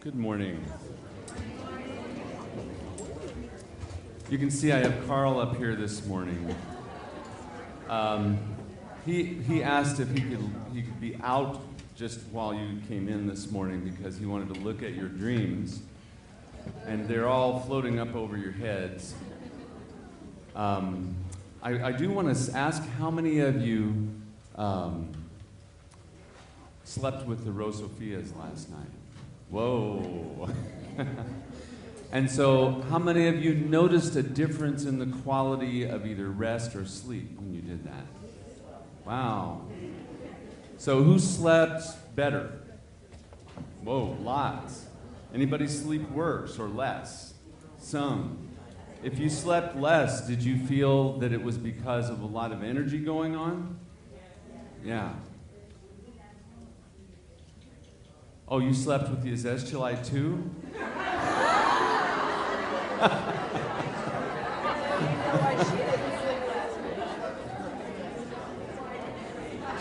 Good morning. You can see I have Carl up here this morning. He asked if he could be out just while you came in this morning because he wanted to look at your dreams, and they're all floating up over your heads. I do want to ask how many of you slept with the Rosophias last night? Whoa. And so, how many of you noticed a difference in the quality of either rest or sleep when you did that? Wow. So, who slept better? Whoa, lots. Anybody sleep worse or less? Some. If you slept less, did you feel that it was because of a lot of energy going on? Yeah. Oh, you slept with the Azeshtilite too?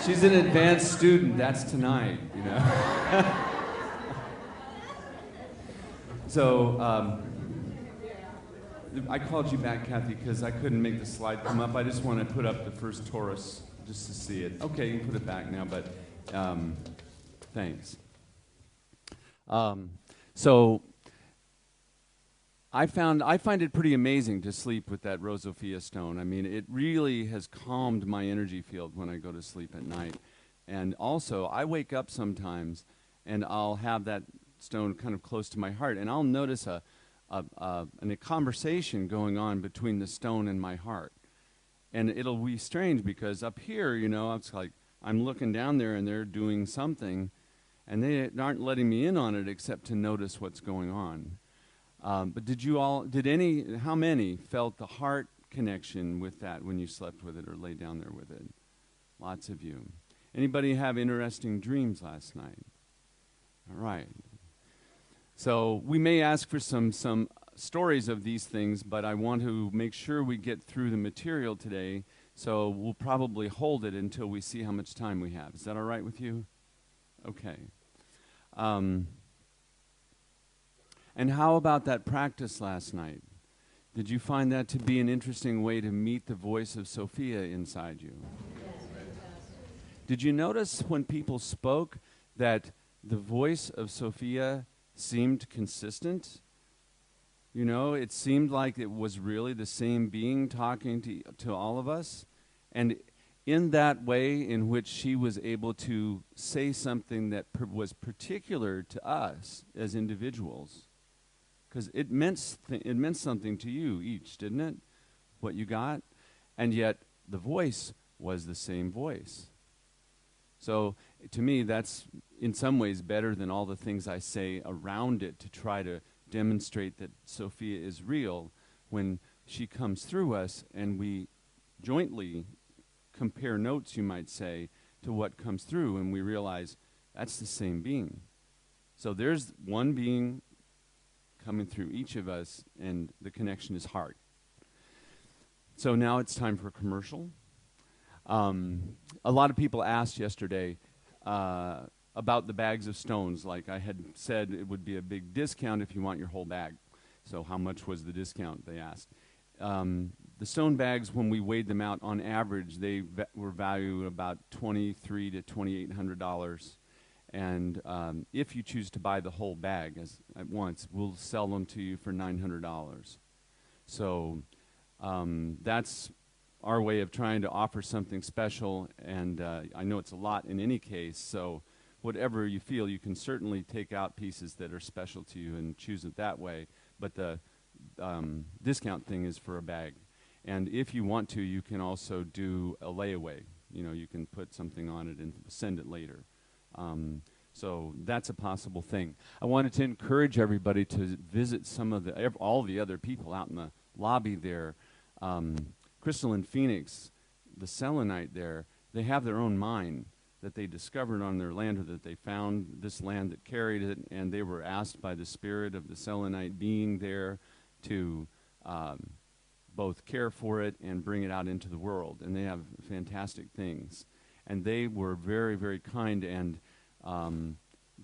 She's an advanced student. That's tonight, you know. So, I called you back, Kathy, because I couldn't make the slide come up. I just want to put up the first Taurus just to see it. Okay, you can put it back now, but thanks. So I find it pretty amazing to sleep with that Rosophia stone. I mean, it really has calmed my energy field when I go to sleep at night. And also, I wake up sometimes, and I'll have that stone kind of close to my heart, and I'll notice a conversation going on between the stone and my heart. And it'll be strange because up here, you know, it's like I'm looking down there, and they're doing something, and they aren't letting me in on it except to notice what's going on. But how many felt the heart connection with that when you slept with it or lay down there with it? Lots of you. Anybody have interesting dreams last night? All right. So we may ask for some stories of these things, but I want to make sure we get through the material today, so we'll probably hold it until we see how much time we have. Is that all right with you? Okay. And how about that practice last night? Did you find that to be an interesting way to meet the voice of Sophia inside you? Yes. Did you notice when people spoke that the voice of Sophia seemed consistent? You know, it seemed like it was really the same being talking to all of us. And in that way in which she was able to say something that was particular to us as individuals, because it meant something to you each, didn't it? What you got? And yet the voice was the same voice. So to me, that's in some ways better than all the things I say around it to try to demonstrate that Sophia is real when she comes through us and we jointly compare notes, you might say, to what comes through, and we realize that's the same being. So there's one being coming through each of us, and the connection is heart. So now it's time for a commercial. A lot of people asked yesterday about the bags of stones. Like I had said, it would be a big discount if you want your whole bag. So how much was the discount, they asked. The stone bags, when we weighed them out, on average, they were valued about $2,300 to $2,800. And if you choose to buy the whole bag at once, we'll sell them to you for $900. So that's our way of trying to offer something special. And I know it's a lot in any case, so whatever you feel, you can certainly take out pieces that are special to you and choose it that way. But the discount thing is for a bag. And if you want to, you can also do a layaway. You know, you can put something on it and send it later. So that's a possible thing. I wanted to encourage everybody to visit all the other people out in the lobby there. Crystal and Phoenix, the selenite there, they have their own mine that they discovered on their land, or that they found this land that carried it, and they were asked by the spirit of the selenite being there to both care for it and bring it out into the world. And they have fantastic things. And they were very, very kind, and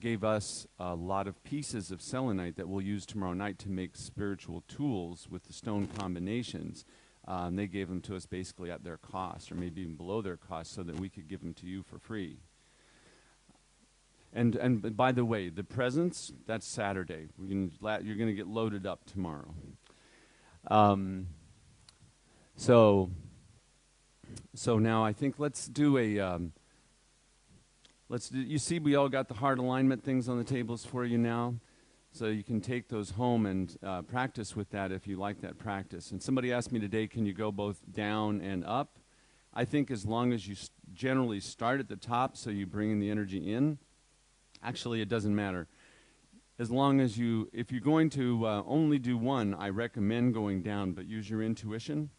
gave us a lot of pieces of selenite that we'll use tomorrow night to make spiritual tools with the stone combinations. They gave them to us basically at their cost, or maybe even below their cost, so that we could give them to you for free. And by the way, the presents, that's Saturday. You're going to get loaded up tomorrow. So now I think let's do a... you see we all got the heart alignment things on the tables for you now? So you can take those home and practice with that if you like that practice. And somebody asked me today, can you go both down and up? I think as long as you generally start at the top so you bring in the energy in, actually it doesn't matter. As long as if you're going to only do one, I recommend going down, but use your intuition.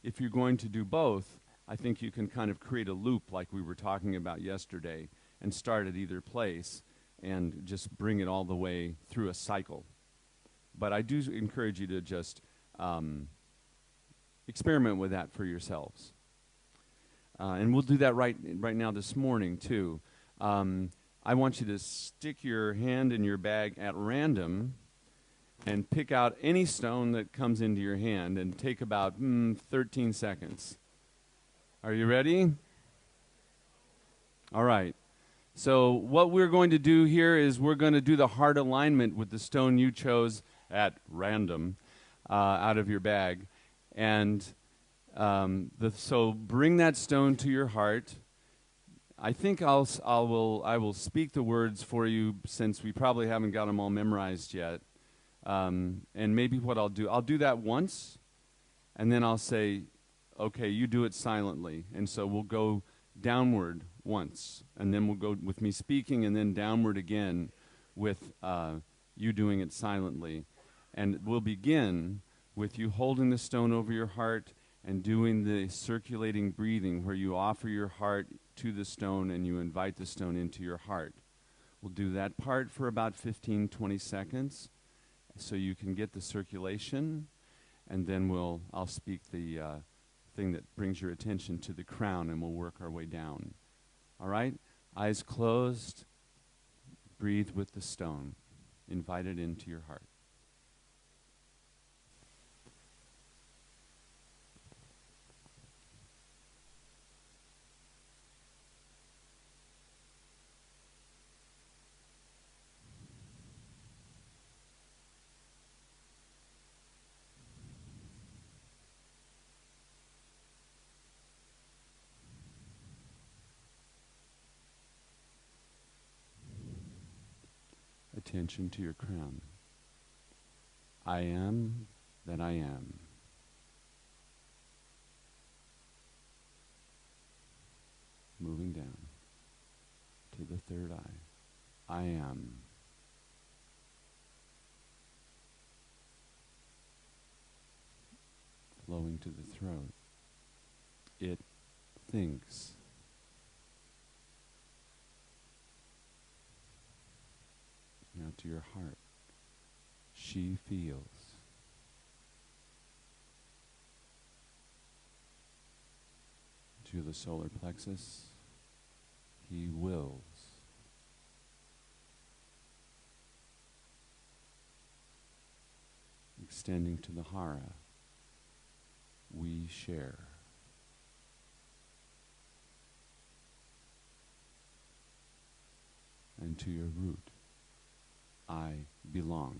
If you're going to do both, I think you can kind of create a loop like we were talking about yesterday and start at either place and just bring it all the way through a cycle. But I do encourage you to just experiment with that for yourselves. And we'll do that right now this morning too. I want you to stick your hand in your bag at random and pick out any stone that comes into your hand and take about 13 seconds. Are you ready? All right. So what we're going to do here is we're going to do the heart alignment with the stone you chose at random out of your bag. And so bring that stone to your heart. I think I will speak the words for you since we probably haven't got them all memorized yet. And maybe what I'll do that once, and then I'll say, okay, you do it silently. And so we'll go downward once, and then we'll go with me speaking, and then downward again with you doing it silently. And we'll begin with you holding the stone over your heart and doing the circulating breathing where you offer your heart to the stone and you invite the stone into your heart. We'll do that part for about 15, 20 seconds so you can get the circulation, and then I'll speak the thing that brings your attention to the crown, and we'll work our way down. All right? Eyes closed. Breathe with the stone. Invite it into your heart. Attention to your crown. I am that I am. Moving down to the third eye. I am. Flowing to the throat. It thinks. Now to your heart. She feels. To the solar plexus. He wills. Extending to the hara. We share. And to your root. I belong.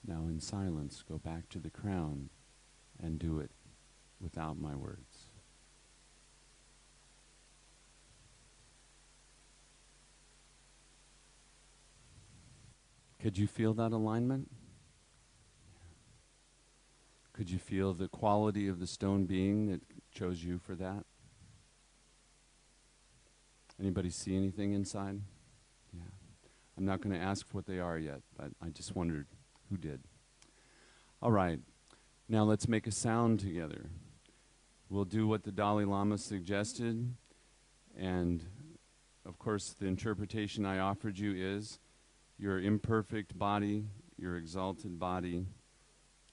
Now in silence, go back to the crown and do it without my words. Could you feel that alignment? Could you feel the quality of the stone being that chose you for that? Anybody see anything inside? Yeah. I'm not going to ask what they are yet, but I just wondered who did. All right. Now let's make a sound together. We'll do what the Dalai Lama suggested, and of course the interpretation I offered you is your imperfect body, your exalted body,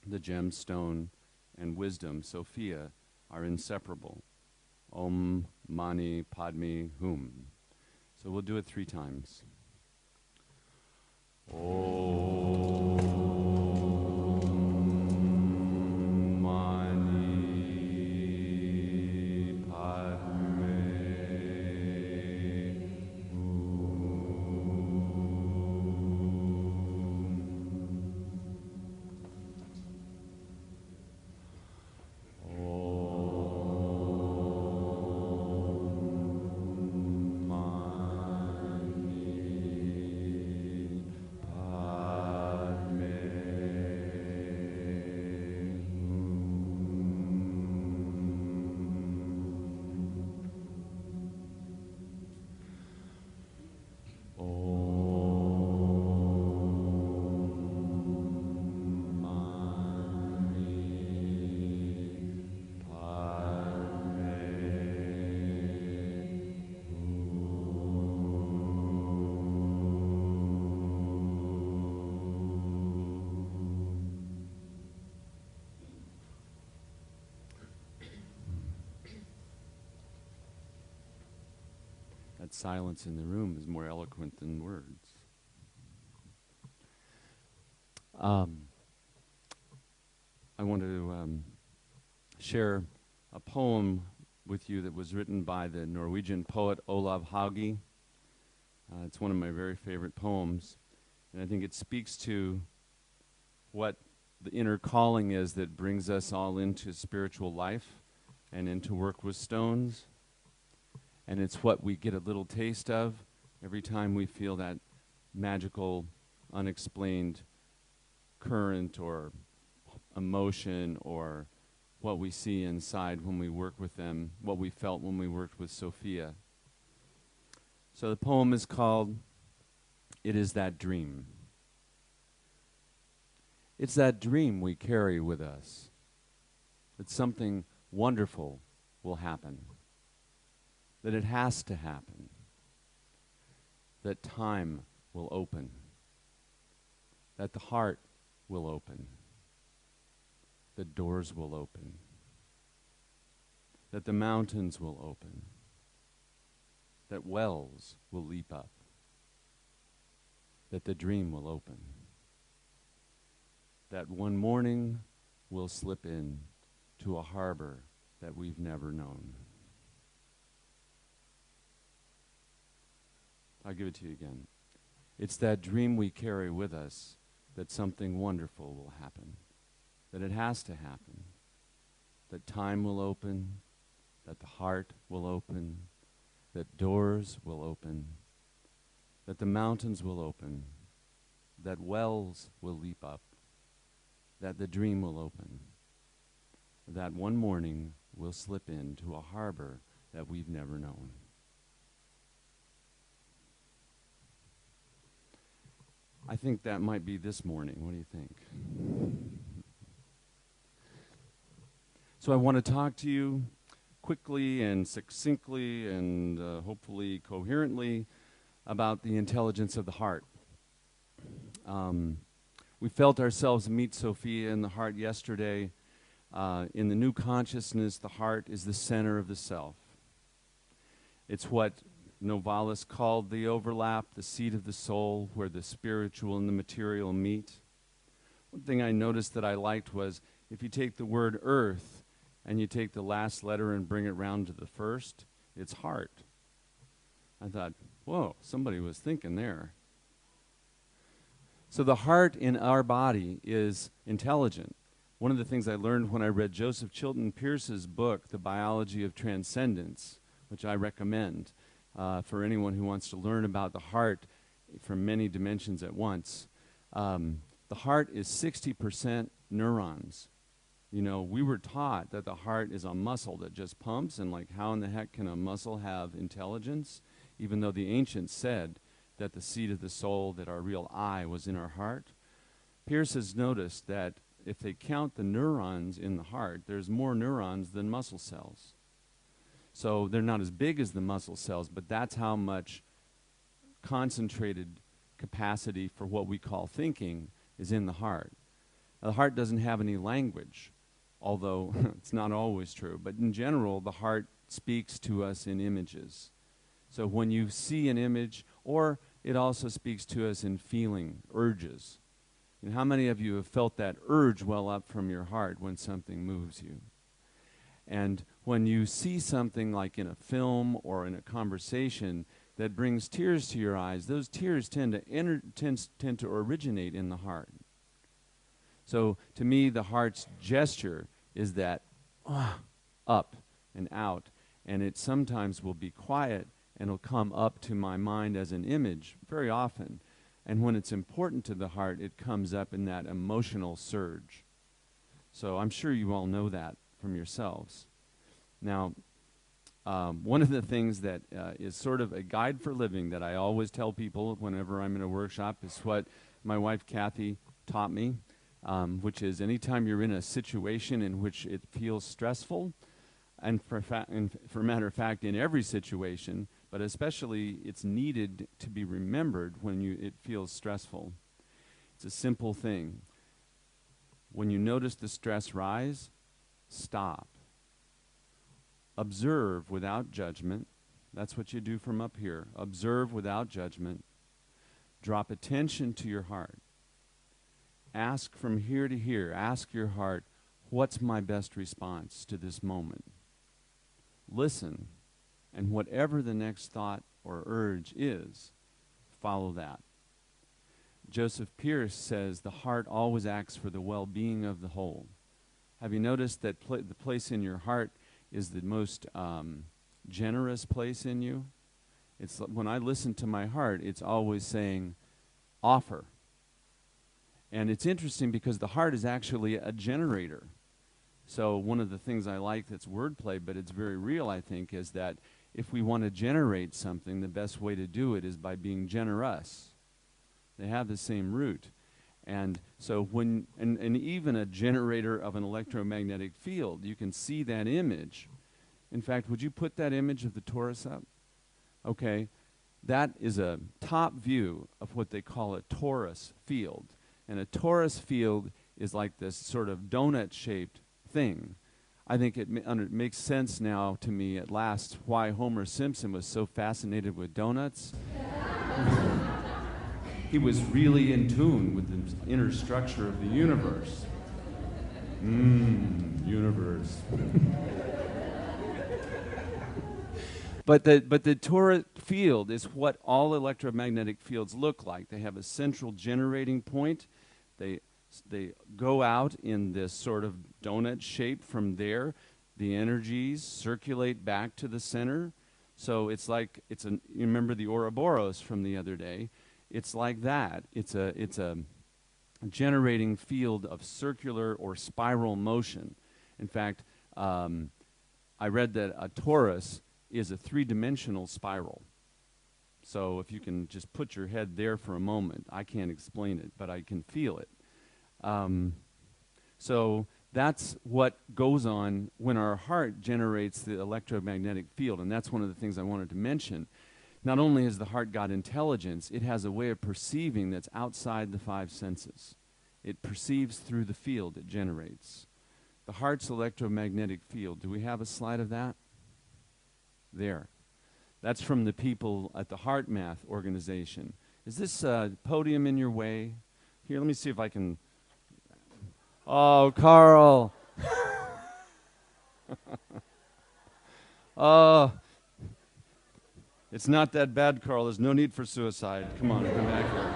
the gemstone, and wisdom, Sophia, are inseparable. Om Mani Padme Hum. So we'll do it 3 times. Om Mani Padme That silence in the room is more eloquent than words. I want to share a poem with you that was written by the Norwegian poet Olav Hauge. It's one of my very favorite poems, and I think it speaks to what the inner calling is that brings us all into spiritual life and into work with stones. And it's what we get a little taste of every time we feel that magical, unexplained current or emotion, or what we see inside when we work with them, what we felt when we worked with Sophia. So the poem is called It Is That Dream. It's that dream we carry with us, that something wonderful will happen, that it has to happen, that time will open, that the heart will open, that doors will open, that the mountains will open, that wells will leap up, that the dream will open, that one morning we'll slip in to a harbor that we've never known. I'll give it to you again. It's that dream we carry with us that something wonderful will happen, that it has to happen, that time will open, that the heart will open, that doors will open, that the mountains will open, that wells will leap up, that the dream will open, that one morning we'll slip into a harbor that we've never known. I think that might be this morning. What do you think? So I want to talk to you quickly and succinctly and hopefully coherently about the intelligence of the heart. We felt ourselves meet Sophia in the heart yesterday. In the new consciousness, the heart is the center of the self. It's what Novalis called the overlap, the seat of the soul, where the spiritual and the material meet. One thing I noticed that I liked was if you take the word earth and you take the last letter and bring it round to the first, it's heart. I thought, whoa, somebody was thinking there. So the heart in our body is intelligent. One of the things I learned when I read Joseph Chilton Pearce's book, The Biology of Transcendence, which I recommend for anyone who wants to learn about the heart from many dimensions at once. The heart is 60% neurons. You know, we were taught that the heart is a muscle that just pumps, and like, how in the heck can a muscle have intelligence? Even though the ancients said that the seat of the soul, that our real I was in our heart. Pearce has noticed that if they count the neurons in the heart, there's more neurons than muscle cells. So they're not as big as the muscle cells, but that's how much concentrated capacity for what we call thinking is in the heart. The heart doesn't have any language, although it's not always true. But in general, the heart speaks to us in images. So when you see an image, or it also speaks to us in feeling, urges. And how many of you have felt that urge well up from your heart when something moves you? And when you see something like in a film or in a conversation that brings tears to your eyes, those tears tend to originate in the heart. So to me, the heart's gesture is that up and out, and it sometimes will be quiet and it'll come up to my mind as an image very often. And when it's important to the heart, it comes up in that emotional surge. So I'm sure you all know that from yourselves. Now, one of the things that is sort of a guide for living that I always tell people whenever I'm in a workshop is what my wife Kathy taught me, which is anytime you're in a situation in which it feels stressful, and for a matter of fact, in every situation, but especially it's needed to be remembered when it feels stressful. It's a simple thing. When you notice the stress rise, stop. Observe without judgment. That's what you do from up here. Observe without judgment. Drop attention to your heart. Ask from here to here. Ask your heart, what's my best response to this moment? Listen, and whatever the next thought or urge is, follow that. Joseph Pierce says the heart always acts for the well-being of the whole. Have you noticed that the place in your heart is the most generous place in you? It's when I listen to my heart, it's always saying, offer. And it's interesting because the heart is actually a generator. So one of the things I like that's wordplay, but it's very real, I think, is that if we want to generate something, the best way to do it is by being generous. They have the same root. And so when, and even a generator of an electromagnetic field, you can see that image. In fact, would you put that image of the torus up? Okay. That is a top view of what they call a torus field. And a torus field is like this sort of donut-shaped thing. I think it makes sense now to me at last why Homer Simpson was so fascinated with donuts. He was really in tune with the inner structure of the universe. Universe. But the torus field is what all electromagnetic fields look like. They have a central generating point. They go out in this sort of donut shape. From there, the energies circulate back to the center. So it's like you remember the Ouroboros from the other day. It's like that. It's a generating field of circular or spiral motion. In fact, I read that a torus is a three-dimensional spiral. So if you can just put your head there for a moment, I can't explain it, but I can feel it. So that's what goes on when our heart generates the electromagnetic field, and that's one of the things I wanted to mention. Not only has the heart got intelligence, it has a way of perceiving that's outside the five senses. It perceives through the field it generates. The heart's electromagnetic field. Do we have a slide of that? There. That's from the people at the Heart Math organization. Is this podium in your way? Here, let me see if I can... Oh, Carl! Oh... It's not that bad, Carl. There's no need for suicide. Come on, come back here.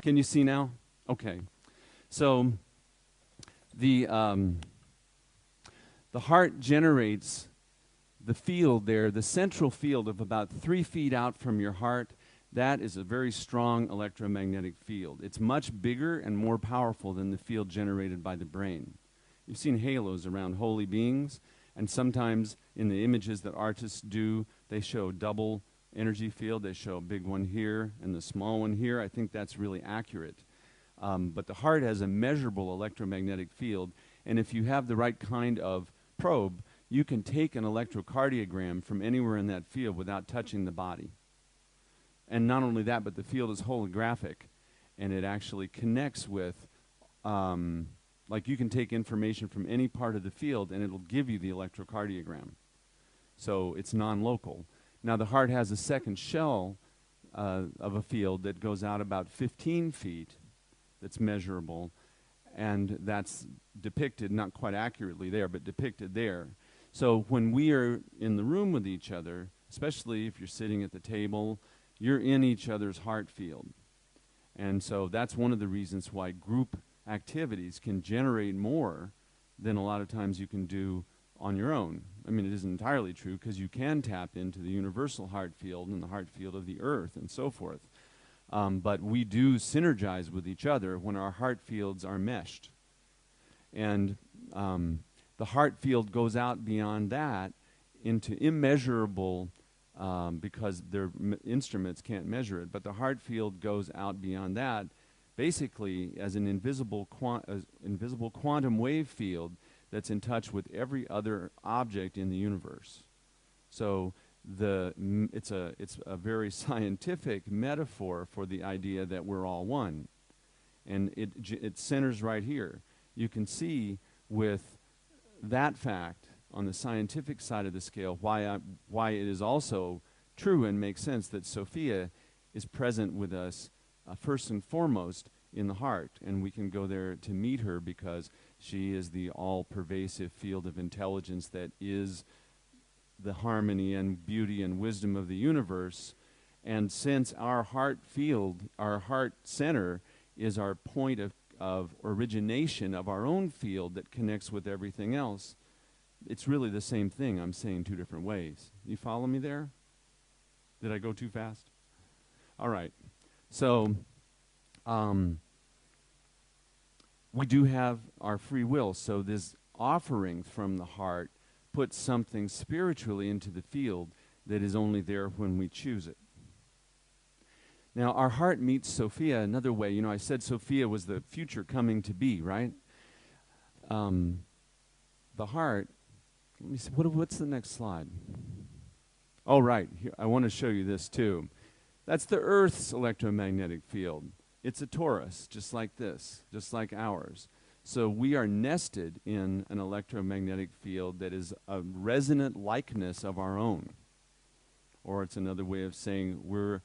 Can you see now? Okay. So the heart generates the field there, the central field of about 3 feet out from your heart. That is a very strong electromagnetic field. It's much bigger and more powerful than the field generated by the brain. You've seen halos around holy beings. And sometimes in the images that artists do, they show double energy field. They show a big one here and the small one here. I think that's really accurate. But the heart has a measurable electromagnetic field. And if you have the right kind of probe, you can take an electrocardiogram from anywhere in that field without touching the body. And not only that, but the field is holographic. And it actually connects with like you can take information from any part of the field and it'll give you the electrocardiogram. So it's non-local. Now the heart has a second shell of a field that goes out about 15 feet that's measurable, and that's depicted, not quite accurately there, but depicted there. So when we are in the room with each other, especially if you're sitting at the table, you're in each other's heart field. And so that's one of the reasons why group activities can generate more than a lot of times you can do on your own. I mean, it isn't entirely true because you can tap into the universal heart field and the heart field of the earth and so forth. But we do synergize with each other when our heart fields are meshed. And the heart field goes out beyond that into immeasurable, because their instruments can't measure it, but the heart field goes out beyond that basically as an invisible quantum wave field that's in touch with every other object in the universe. So it's a very scientific metaphor for the idea that we're all one. And it centers right here. You can see with that fact on the scientific side of the scale why it is also true and makes sense that Sophia is present with us first and foremost in the heart, and we can go there to meet her because she is the all-pervasive field of intelligence that is the harmony and beauty and wisdom of the universe. And since our heart field, our heart center, is our point of origination of our own field that connects with everything else, it's really the same thing. I'm saying two different ways. You follow me there? Did I go too fast? All right. So we do have our free will. So this offering from the heart puts something spiritually into the field that is only there when we choose it. Now, our heart meets Sophia another way. You know, I said Sophia was the future coming to be, right? The heart, let me see, what's the next slide? Oh, right, here, I want to show you this too. That's the Earth's electromagnetic field. It's a torus, just like this, just like ours. So we are nested in an electromagnetic field that is a resonant likeness of our own. Or it's another way of saying we're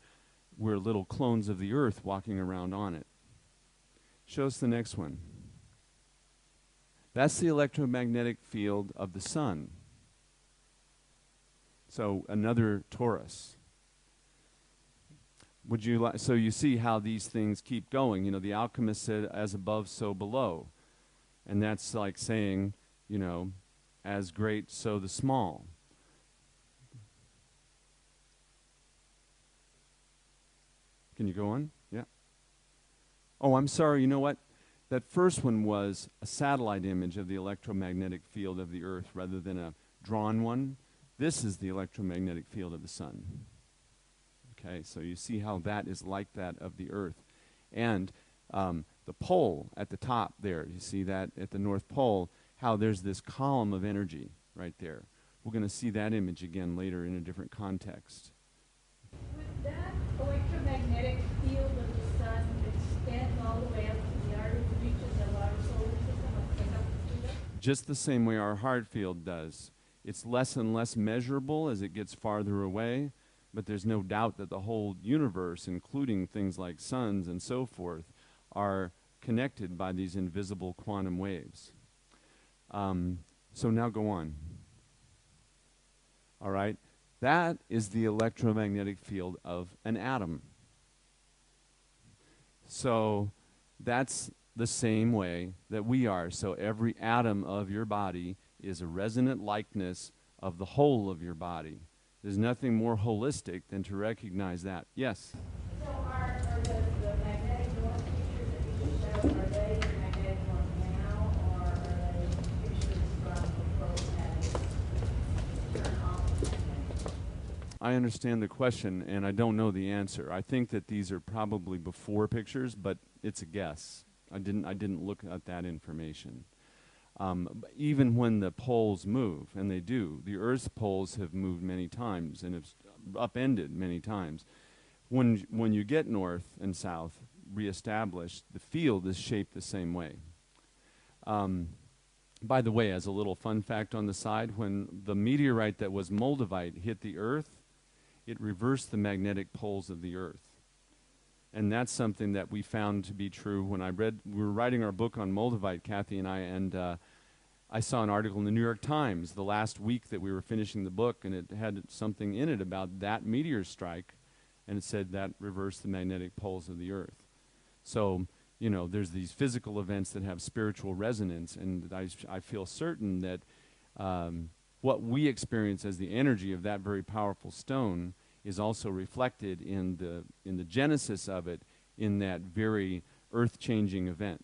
little clones of the Earth walking around on it. Show us the next one. That's the electromagnetic field of the sun. So another torus. Would you so you see how these things keep going. You know, the alchemist said, as above, so below. And that's like saying, you know, as great, so the small. Can you go on? Yeah. Oh, I'm sorry. You know what? That first one was a satellite image of the electromagnetic field of the Earth rather than a drawn one. This is the electromagnetic field of the sun. Okay, so you see how that is like that of the Earth. And the pole at the top there, you see that at the North Pole, how there's this column of energy right there. We're going to see that image again later in a different context. Would that electromagnetic field of the sun extend all the way up to the outer reaches of our solar system? Just the same way our heart field does. It's less and less measurable as it gets farther away, but there's no doubt that the whole universe, including things like suns and so forth, are connected by these invisible quantum waves. So now go on. All right? That is the electromagnetic field of an atom. So that's the same way that we are. So every atom of your body is a resonant likeness of the whole of your body. There's nothing more holistic than to recognize that. Yes? So are the magnetic north pictures that you just showed, are they magnetic north now, or are they pictures from before we had it turned off? I understand the question, and I don't know the answer. I think that these are probably before pictures, but it's a guess. I didn't look at that information. Even when the poles move, and they do, the Earth's poles have moved many times and have upended many times. When you get north and south reestablished, the field is shaped the same way. By the way, as a little fun fact on the side, when the meteorite that was Moldavite hit the Earth, it reversed the magnetic poles of the Earth. And that's something that we found to be true when we were writing our book on Moldavite, Kathy and I saw an article in the New York Times the last week that we were finishing the book, and it had something in it about that meteor strike, and it said that reversed the magnetic poles of the Earth. So, you know, there's these physical events that have spiritual resonance, and I feel certain that what we experience as the energy of that very powerful stone is also reflected in the genesis of it, in that very earth-changing event.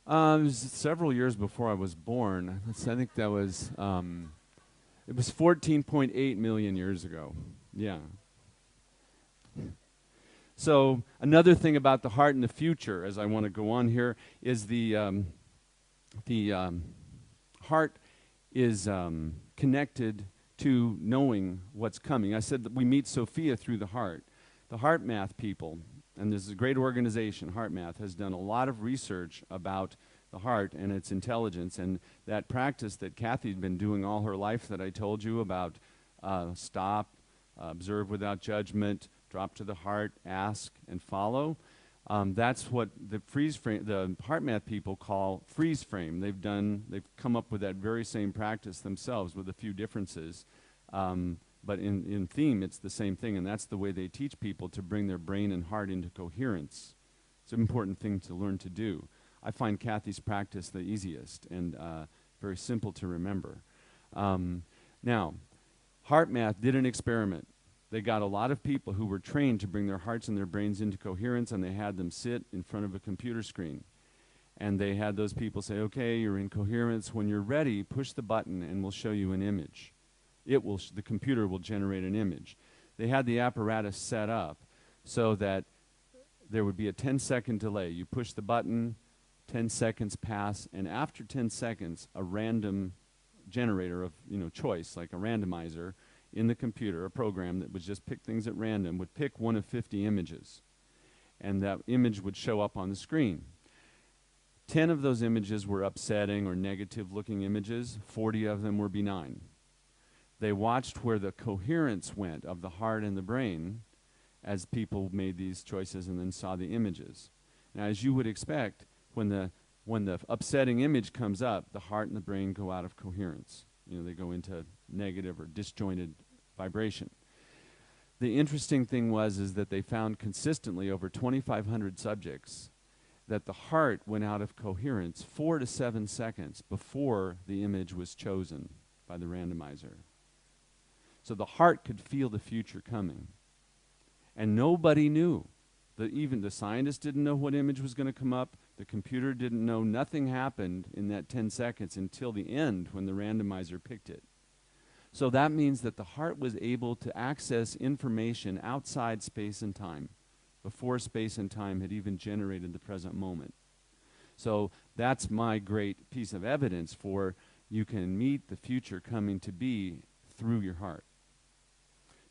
It was several years before I was born. I think that was, it was 14.8 million years ago. Yeah. So another thing about the heart in the future, as I want to go on here, is the heart is connected to knowing what's coming. I said that we meet Sophia through the heart. The Heart Math people, and this is a great organization, Heart Math, has done a lot of research about the heart and its intelligence, and that practice that Kathy's been doing all her life that I told you about, stop, observe without judgment, drop to the heart, ask, and follow. That's what the Heart Math people call freeze frame. They've come up with that very same practice themselves with a few differences. But in theme, it's the same thing, and that's the way they teach people to bring their brain and heart into coherence. It's an important thing to learn to do. I find Kathy's practice the easiest and very simple to remember. Now, Heart Math did an experiment. They got a lot of people who were trained to bring their hearts and their brains into coherence, and they had them sit in front of a computer screen. And they had those people say, okay, you're in coherence. When you're ready, push the button and we'll show you an image. The computer will generate an image. They had the apparatus set up so that there would be a 10-second delay. You push the button, 10 seconds pass, and after 10 seconds, a random generator of choice, like a randomizer, in the computer, a program that would just pick things at random, would pick one of 50 images. And that image would show up on the screen. 10 of those images were upsetting or negative-looking images. 40 of them were benign. They watched where the coherence went of the heart and the brain as people made these choices and then saw the images. Now, as you would expect, when the upsetting image comes up, the heart and the brain go out of coherence. They go into negative or disjointed vibration. The interesting thing is that they found consistently over 2,500 subjects that the heart went out of coherence 4 to 7 seconds before the image was chosen by the randomizer. So the heart could feel the future coming. And nobody knew. Even the scientists didn't know what image was going to come up. The computer didn't know. Nothing happened in that 10 seconds until the end when the randomizer picked it. So that means that the heart was able to access information outside space and time, before space and time had even generated the present moment. So that's my great piece of evidence for you can meet the future coming to be through your heart.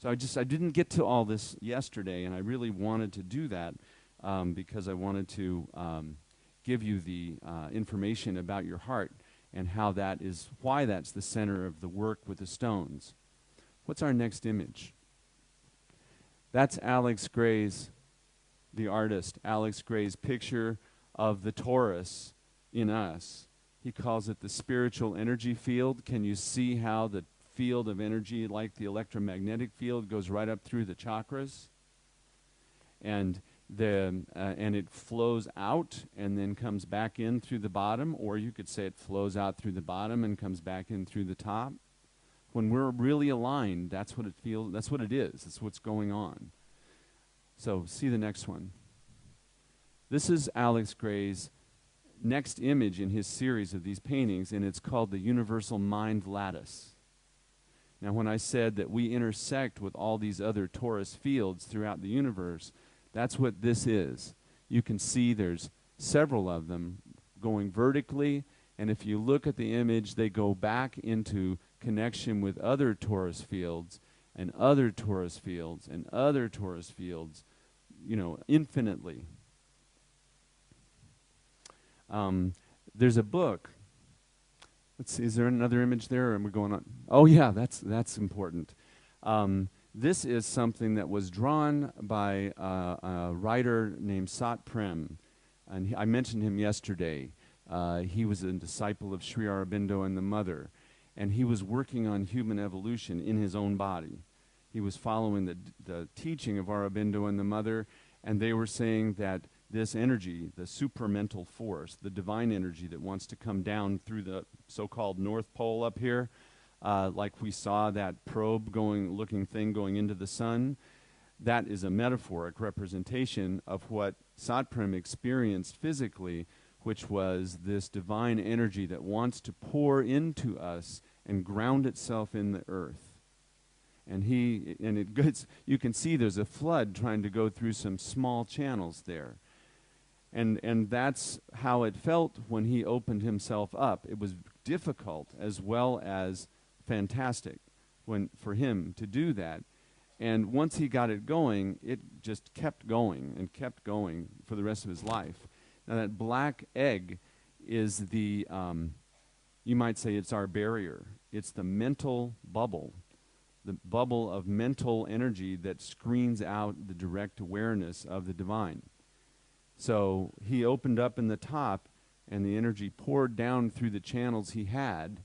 So I didn't get to all this yesterday, and I really wanted to do that because I wanted to give you the information about your heart and why that's the center of the work with the stones. What's our next image? That's Alex Gray's, the artist, Alex Gray's picture of the torus in us. He calls it the spiritual energy field. Can you see how the field of energy, like the electromagnetic field, goes right up through the chakras? And it flows out and then comes back in through the bottom, or you could say it flows out through the bottom and comes back in through the top. When we're really aligned, that's what it feels. That's what it is. That's what's going on. So see the next one. This is Alex Gray's next image in his series of these paintings, and it's called the Universal Mind Lattice. Now, when I said that we intersect with all these other torus fields throughout the universe, that's what this is. You can see there's several of them going vertically, and if you look at the image, they go back into connection with other torus fields and other torus fields and other torus fields, infinitely. There's a book. Let's see, is there another image there, or am we going on? Oh yeah, that's important. This is something that was drawn by a writer named Sat Prem, and I mentioned him yesterday. He was a disciple of Sri Aurobindo and the Mother, and he was working on human evolution in his own body. He was following the teaching of Aurobindo and the Mother, and they were saying that this energy, the supramental force, the divine energy that wants to come down through the so-called North Pole up here, like we saw that probe looking thing going into the sun, that is a metaphoric representation of what Satprem experienced physically, which was this divine energy that wants to pour into us and ground itself in the earth. And you can see there's a flood trying to go through some small channels there. And that's how it felt when he opened himself up. It was difficult as well as fantastic for him to do that. And once he got it going, it just kept going and kept going for the rest of his life. Now that black egg is you might say it's our barrier. It's the mental bubble, the bubble of mental energy that screens out the direct awareness of the divine. So he opened up in the top, and the energy poured down through the channels he had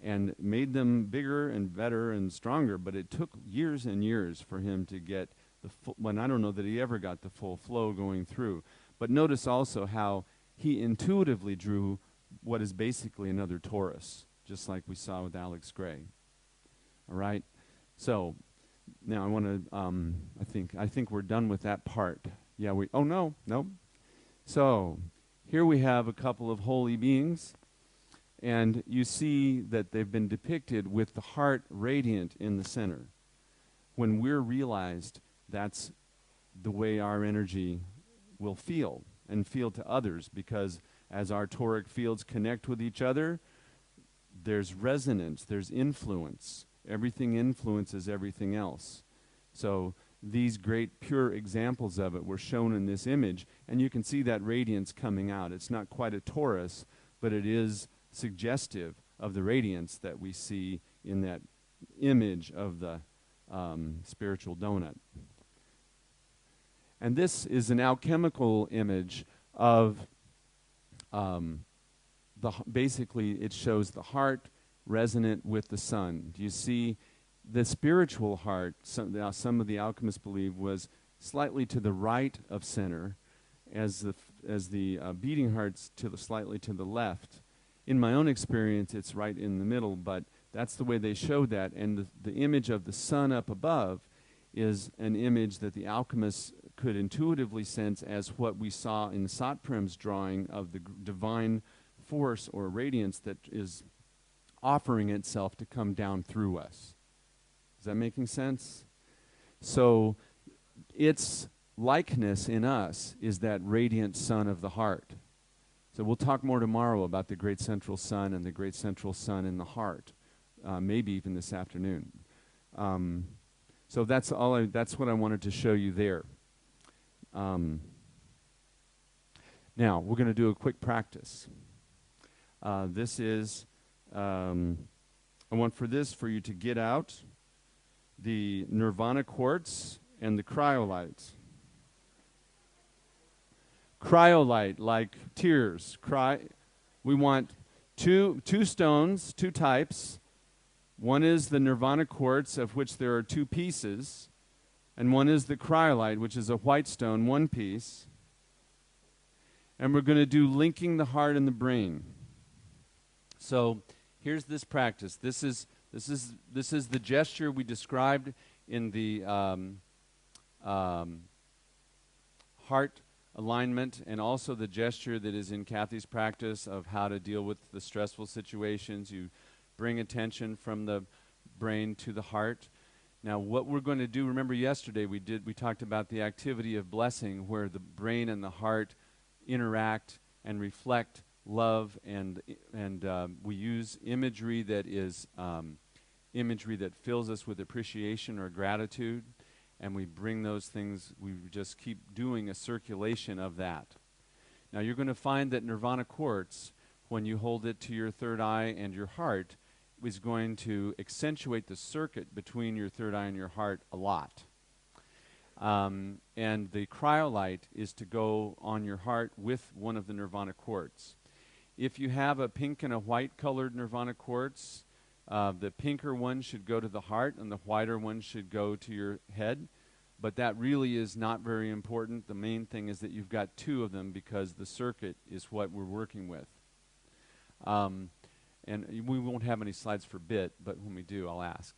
and made them bigger and better and stronger, but it took years and years for him to get the full, well, I don't know that he ever got the full flow going through. But notice also how he intuitively drew what is basically another torus, just like we saw with Alex Gray. All right? So now I want to, I think we're done with that part. Yeah, oh no. So here we have a couple of holy beings, and you see that they've been depicted with the heart radiant in the center. When we're realized, that's the way our energy will feel, and feel to others, because as our toric fields connect with each other, there's resonance, there's influence. Everything influences everything else. So these great pure examples of it were shown in this image, and you can see that radiance coming out. It's not quite a torus, but it is suggestive of the radiance that we see in that image of the spiritual donut. And this is an alchemical image of, basically it shows the heart resonant with the sun. Do you see the spiritual heart? Some of the alchemists believe was slightly to the right of center, as the beating heart's slightly to the left. In my own experience, it's right in the middle, but that's the way they showed that. And the image of the sun up above is an image that the alchemists could intuitively sense as what we saw in Satprem's drawing of the divine force or radiance that is offering itself to come down through us. Is that making sense? So its likeness in us is that radiant sun of the heart. So we'll talk more tomorrow about the great central sun and the great central sun in the heart, maybe even this afternoon. So that's what I wanted to show you there. Now we're going to do a quick practice. This is I want for you to get out the nirvana quartz and the cryolite. Cryolite, like tears. We want two stones, two types. One is the nirvana quartz, of which there are two pieces, and one is the cryolite, which is a white stone, one piece. And we're going to do linking the heart and the brain. So here's this practice. This is the gesture we described in the heart alignment, and also the gesture that is in Kathy's practice of how to deal with the stressful situations. You bring attention from the brain to the heart. Now what we're going to do, remember yesterday we talked about the activity of blessing, where the brain and the heart interact and reflect love, and we use imagery that is imagery that fills us with appreciation or gratitude, and we bring those things, we just keep doing a circulation of that. Now you're going to find that nirvana quartz, when you hold it to your third eye and your heart, is going to accentuate the circuit between your third eye and your heart a lot. And the cryolite is to go on your heart with one of the nirvana quartz. If you have a pink and a white colored nirvana quartz, the pinker one should go to the heart and the whiter one should go to your head. But that really is not very important. The main thing is that you've got two of them because the circuit is what we're working with. And we won't have any slides for bit, but when we do, I'll ask.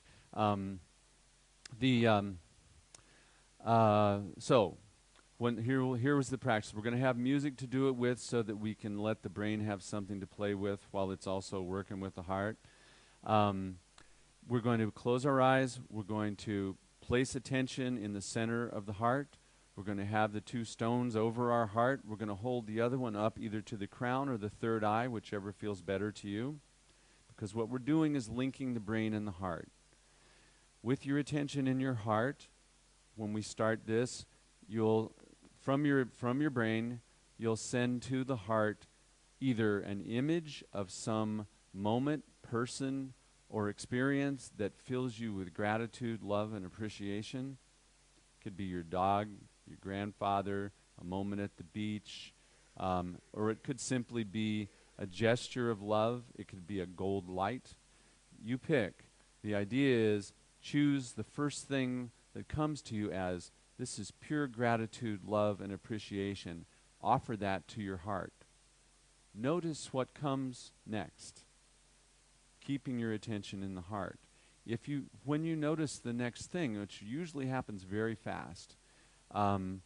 So here was the practice. We're going to have music to do it with so that we can let the brain have something to play with while it's also working with the heart. We're going to close our eyes. We're going to place attention in the center of the heart. We're going to have the two stones over our heart. We're going to hold the other one up either to the crown or the third eye, whichever feels better to you. Because what we're doing is linking the brain and the heart. With your attention in your heart, when we start this, you'll, from your brain, you'll send to the heart either an image of some moment, person, or experience that fills you with gratitude, love, and appreciation. It could be your dog, your grandfather, a moment at the beach, or it could simply be a gesture of love. It could be a gold light. You pick. The idea is choose the first thing that comes to you as this is pure gratitude, love, and appreciation. Offer that to your heart. Notice what comes next, keeping your attention in the heart. When you notice the next thing, which usually happens very fast, then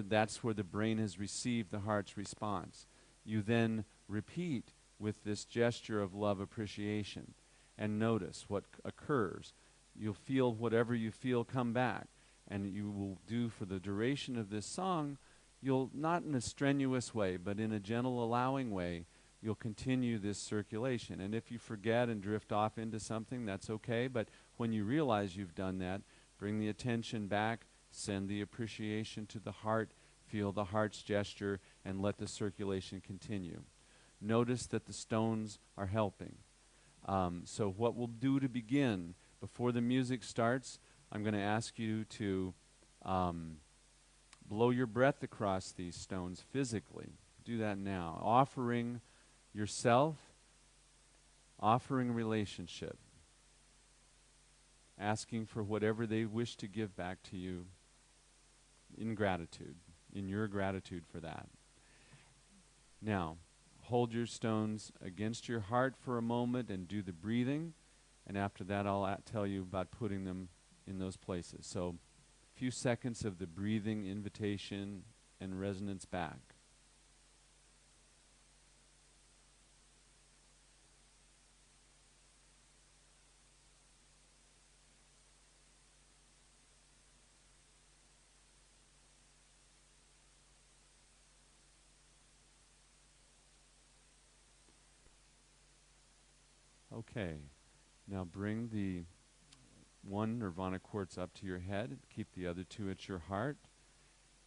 that's where the brain has received the heart's response. You then repeat with this gesture of love appreciation and notice what occurs. You'll feel whatever you feel come back, and you will do for the duration of this song. You'll, not in a strenuous way, but in a gentle, allowing way, you'll continue this circulation. And if you forget and drift off into something, that's okay. But when you realize you've done that, bring the attention back, send the appreciation to the heart, feel the heart's gesture, and let the circulation continue. Notice that the stones are helping. So what we'll do to begin, before the music starts, I'm going to ask you to blow your breath across these stones physically. Do that now. Offering yourself, offering relationship, asking for whatever they wish to give back to you in gratitude, in your gratitude for that. Now, hold your stones against your heart for a moment and do the breathing, and after that I'll tell you about putting them in those places. So, a few seconds of the breathing invitation and resonance back. Okay, now bring the one nirvana quartz up to your head. Keep the other two at your heart.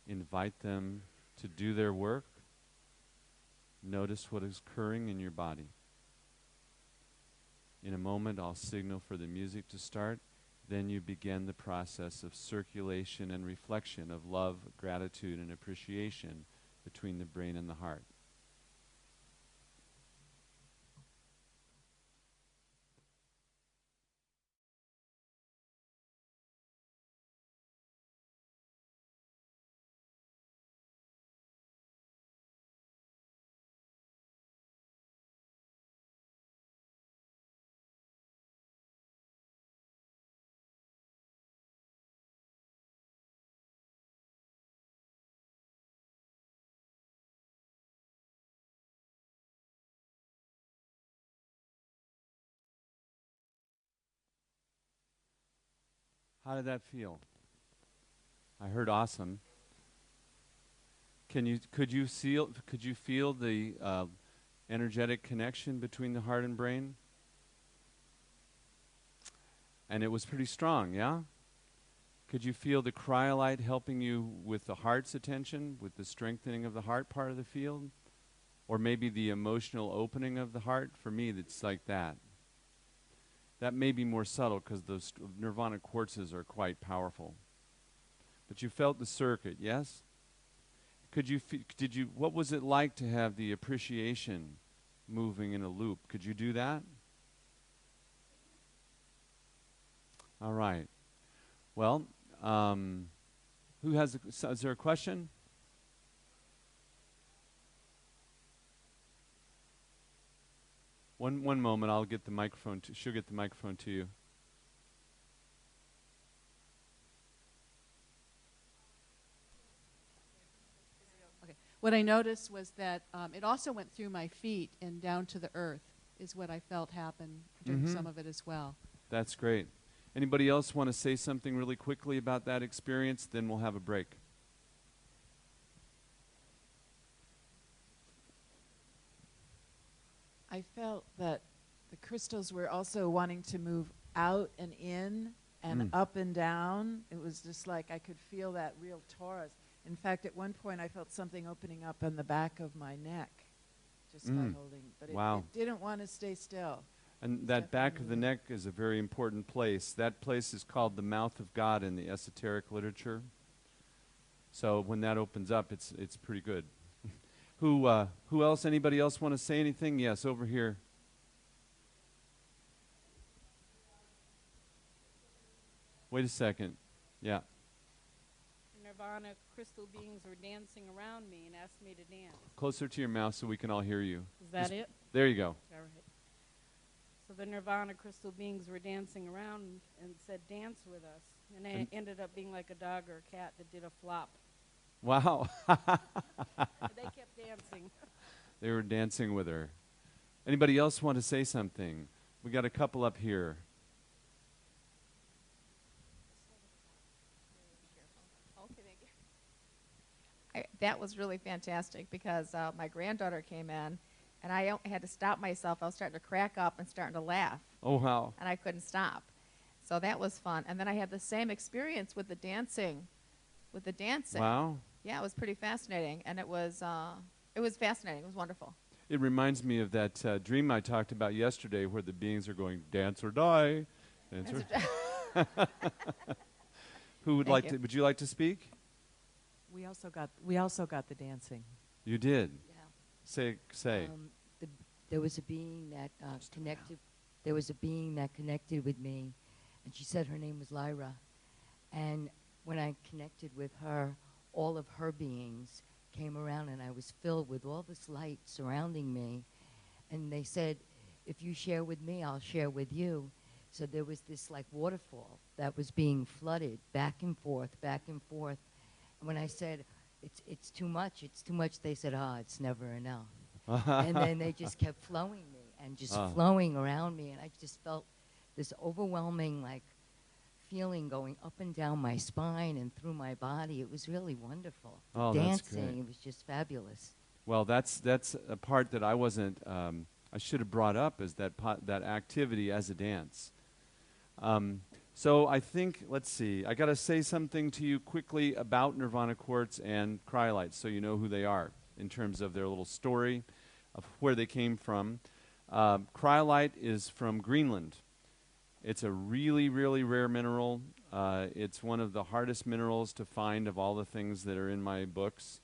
Invite them to do their work. Notice what is occurring in your body. In a moment, I'll signal for the music to start. Then you begin the process of circulation and reflection of love, gratitude, and appreciation between the brain and the heart. How did that feel? I heard awesome. Could you feel the energetic connection between the heart and brain? And it was pretty strong, yeah? Could you feel the cryolite helping you with the heart's attention, with the strengthening of the heart part of the field? Or maybe the emotional opening of the heart? For me, it's like that. That may be more subtle because those nirvana quartzes are quite powerful. But you felt the circuit, yes? Could you what was it like to have the appreciation moving in a loop? Could you do that? All right. Well, who has is there a question? One moment, I'll get the microphone she'll get the microphone to you. Okay. What I noticed was that it also went through my feet and down to the earth is what I felt happen during some of it as well. That's great. Anybody else want to say something really quickly about that experience? Then we'll have a break. I felt that the crystals were also wanting to move out and in and up and down. It was just like I could feel that real torus. In fact, at one point I felt something opening up on the back of my neck just by holding. But Wow. it didn't want to stay still. And that back of the neck is a very important place. That place is called the mouth of God in the esoteric literature. So when that opens up, it's pretty good. Who else? Anybody else want to say anything? Yes, over here. Wait a second. Yeah. Nirvana crystal beings were dancing around me and asked me to dance. Closer to your mouth so we can all hear you. Is that it? There you go. All right. So the Nirvana crystal beings were dancing around and said, dance with us. And I ended up being like a dog or a cat that did a flop. Wow. They kept dancing. They were dancing with her. Anybody else want to say something? We got a couple up here. Okay, thank you. That was really fantastic because my granddaughter came in, and I had to stop myself. I was starting to crack up and starting to laugh. Oh, wow. And I couldn't stop. So that was fun. And then I had the same experience with the dancing. Wow. Yeah, it was pretty fascinating, and it was fascinating. It was wonderful. It reminds me of that dream I talked about yesterday where the beings are going, dance or die. Dance or Who would would you like to speak? We also got the dancing. You did? Yeah. Say. There was a being that connected. There was a being that connected with me, and she said her name was Lyra. And when I connected with her, all of her beings came around, and I was filled with all this light surrounding me. And they said, if you share with me, I'll share with you. So there was this like waterfall that was being flooded back and forth, back and forth. And when I said, it's too much, they said, it's never enough. And then they just kept flowing me and just flowing around me. And I just felt this overwhelming like feeling going up and down my spine and through my body. It was really wonderful. Oh, dancing, that's great. It was just fabulous. Well, that's a part that I wasn't, I should have brought up as that activity as a dance. So I think, let's see, I got to say something to you quickly about Nirvana quartz and cryolites so you know who they are in terms of their little story of where they came from. Cryolite is from Greenland. It's a really, really rare mineral. It's one of the hardest minerals to find of all the things that are in my books.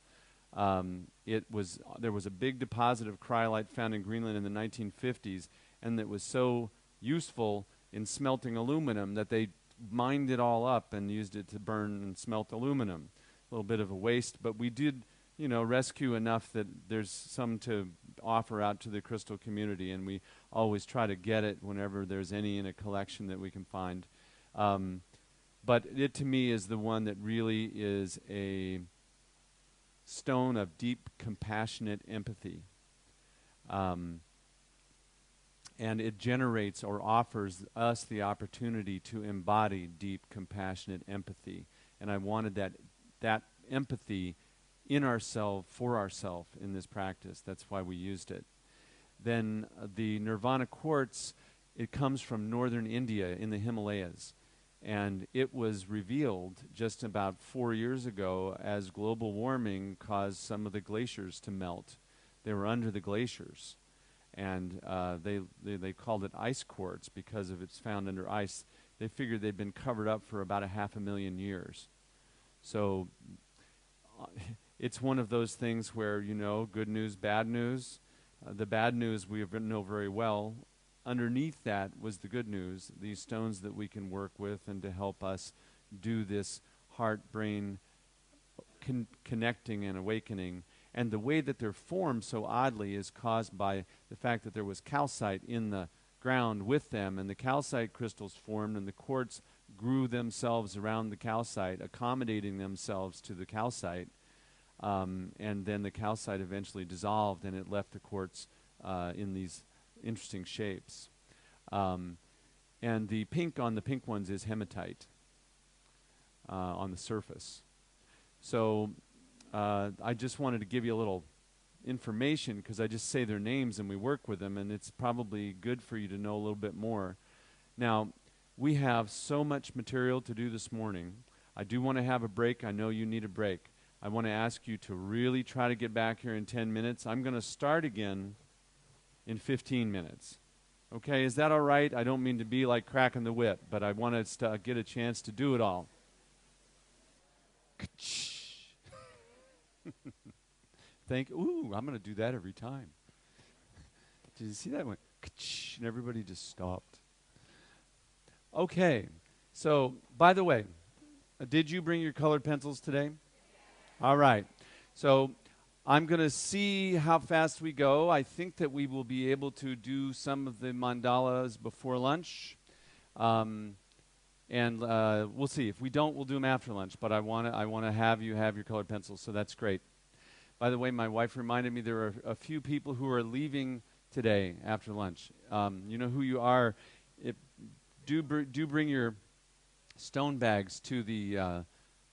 There was a big deposit of cryolite found in Greenland in the 1950s, and it was so useful in smelting aluminum that they mined it all up and used it to burn and smelt aluminum. A little bit of a waste, but we did, rescue enough that there's some to offer out to the crystal community, and we always try to get it whenever there's any in a collection that we can find. But it, to me, is the one that really is a stone of deep, compassionate empathy. And it generates or offers us the opportunity to embody deep, compassionate empathy. And I wanted that empathy in ourselves, for ourselves, in this practice. That's why we used it. Then the Nirvana quartz, it comes from northern India in the Himalayas. And it was revealed just about 4 years ago as global warming caused some of the glaciers to melt. They were under the glaciers. And they called it ice quartz because of it's found under ice. They figured they'd been covered up for about 500,000 years. So it's one of those things where, you know, good news, bad news. The bad news we know very well. Underneath that was the good news, these stones that we can work with and to help us do this heart-brain connecting and awakening. And the way that they're formed so oddly is caused by the fact that there was calcite in the ground with them, and the calcite crystals formed, and the quartz grew themselves around the calcite, accommodating themselves to the calcite. And then the calcite eventually dissolved, and it left the quartz in these interesting shapes. And the pink on the pink ones is hematite on the surface. So I just wanted to give you a little information because I just say their names and we work with them, and it's probably good for you to know a little bit more. Now, we have so much material to do this morning. I do want to have a break. I know you need a break. I want to ask you to really try to get back here in 10 minutes. I'm going to start again in 15 minutes. Okay, is that all right? I don't mean to be like cracking the whip, but I want us to get a chance to do it all. Ooh, I'm going to do that every time. Did you see that one? And everybody just stopped. Okay, so by the way, did you bring your colored pencils today? All right. So I'm going to see how fast we go. I think that we will be able to do some of the mandalas before lunch. And we'll see. If we don't, we'll do them after lunch. But I want to have you have your colored pencils, so that's great. By the way, my wife reminded me there are a few people who are leaving today after lunch. You know who you are. Do bring your stone bags to the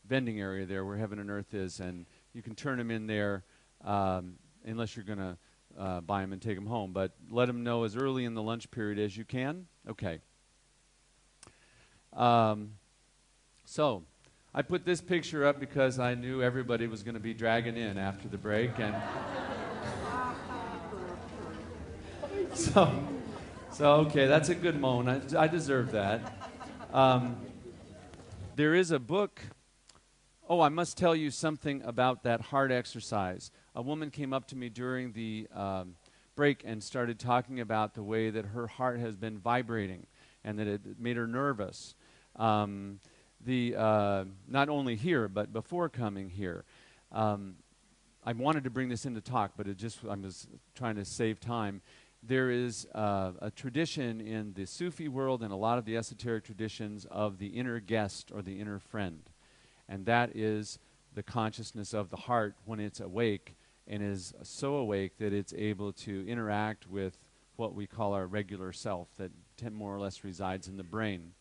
vending area there where Heaven and Earth is, and you can turn them in there unless you're going to buy them and take them home. But let them know as early in the lunch period as you can. Okay. So I put this picture up because I knew everybody was going to be dragging in after the break, and so okay, that's a good moan. I deserve that. There is a book. Oh, I must tell you something about that heart exercise. A woman came up to me during the break and started talking about the way that her heart has been vibrating and that it made her nervous. Not only here, but before coming here. I wanted to bring this in to talk, but I was trying to save time. There is a tradition in the Sufi world and a lot of the esoteric traditions of the inner guest or the inner friend. And that is the consciousness of the heart when it's awake and is so awake that it's able to interact with what we call our regular self that more or less resides in the brain.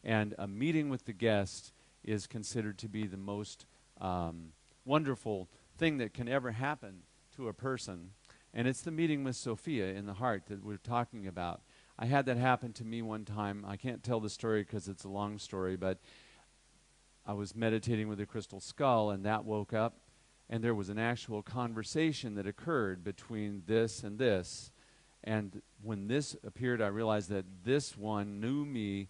And a meeting with the guest is considered to be the most wonderful thing that can ever happen to a person. And it's the meeting with Sophia in the heart that we're talking about. I had that happen to me one time. I can't tell the story because it's a long story, but I was meditating with a crystal skull, and that woke up, and there was an actual conversation that occurred between this and this. And when this appeared, I realized that this one knew me